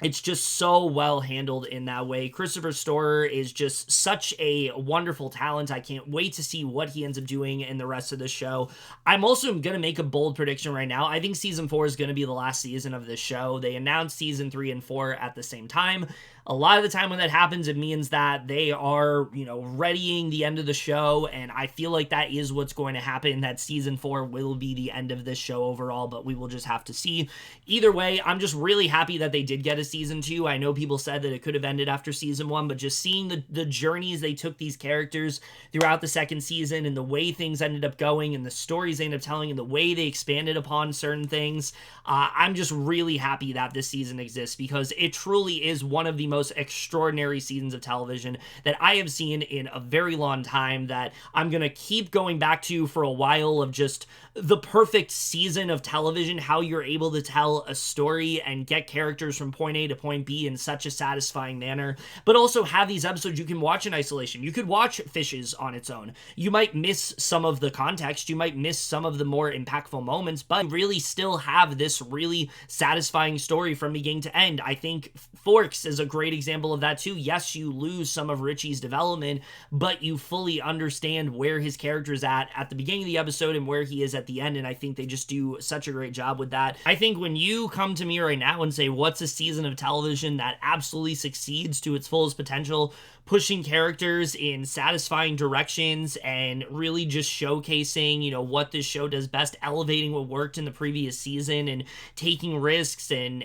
It's just so well handled in that way. Cristopher Storer is just such a wonderful talent. I can't wait to see what he ends up doing in the rest of the show. I'm also going to make a bold prediction right now. I think Season 4 is going to be the last season of this show. They announced Season 3 and 4 at the same time. A lot of the time when that happens, it means that they are, readying the end of the show, and I feel like that is what's going to happen, that Season 4 will be the end of this show overall, but we will just have to see. Either way, I'm just really happy that they did get a Season 2. I know people said that it could have ended after Season 1, but just seeing the journeys they took these characters throughout the second season, and the way things ended up going, and the stories they ended up telling, and the way they expanded upon certain things, I'm just really happy that this season exists, because it truly is one of the most extraordinary seasons of television that I have seen in a very long time, that I'm going to keep going back to for a while, of just the perfect season of television, how you're able to tell a story and get characters from point A to point B in such a satisfying manner, but also have these episodes you can watch in isolation. You could watch Fishes on its own. You might miss some of the context, you might miss some of the more impactful moments, but you really still have this really satisfying story from beginning to end. I think Forks is a great example of that too. Yes, you lose some of Richie's development, but you fully understand where his character is at the beginning of the episode and where he is at the end, and I think they just do such a great job with that. I think when you come to me right now and say, what's a season of television that absolutely succeeds to its fullest potential, pushing characters in satisfying directions and really just showcasing, what this show does best, elevating what worked in the previous season and taking risks and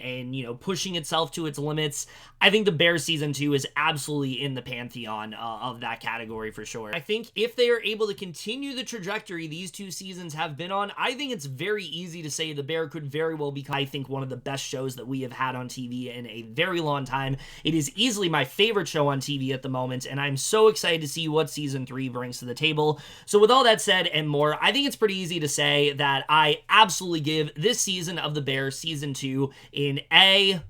pushing itself to its limits, I think The Bear Season 2 is absolutely in the pantheon of that category for sure. I think if they are able to continue the trajectory these two seasons have been on, I think it's very easy to say The Bear could very well become, I think, one of the best shows that we have had on TV in a very long time. It is easily my favorite show on TV at the moment, and I'm so excited to see what Season 3 brings to the table. So with all that said and more, I think it's pretty easy to say that I absolutely give this season of The Bear, Season 2, an A+.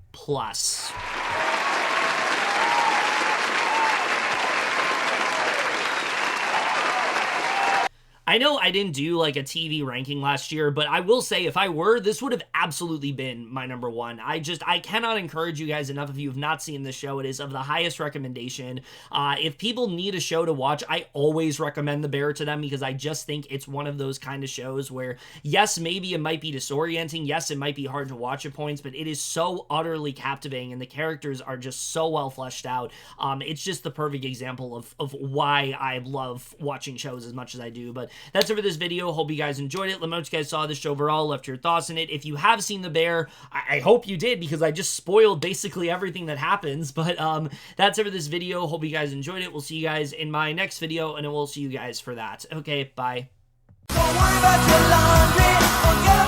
I know I didn't do like a TV ranking last year, but I will say if I were, this would have absolutely been my number one. I cannot encourage you guys enough if you have not seen this show. It is of the highest recommendation. If people need a show to watch, I always recommend The Bear to them because I just think it's one of those kind of shows where, yes, maybe it might be disorienting. Yes, it might be hard to watch at points, but it is so utterly captivating and the characters are just so well fleshed out. It's just the perfect example of why I love watching shows as much as I do. But that's it for this video. Hope you guys enjoyed it. Let me know what you guys saw of this show overall, left your thoughts in it. If you have seen The Bear, I hope you did because I just spoiled basically everything that happens. But that's it for this video. Hope you guys enjoyed it. We'll see you guys in my next video, and we'll see you guys for that. Okay, bye. Don't worry about your laundry.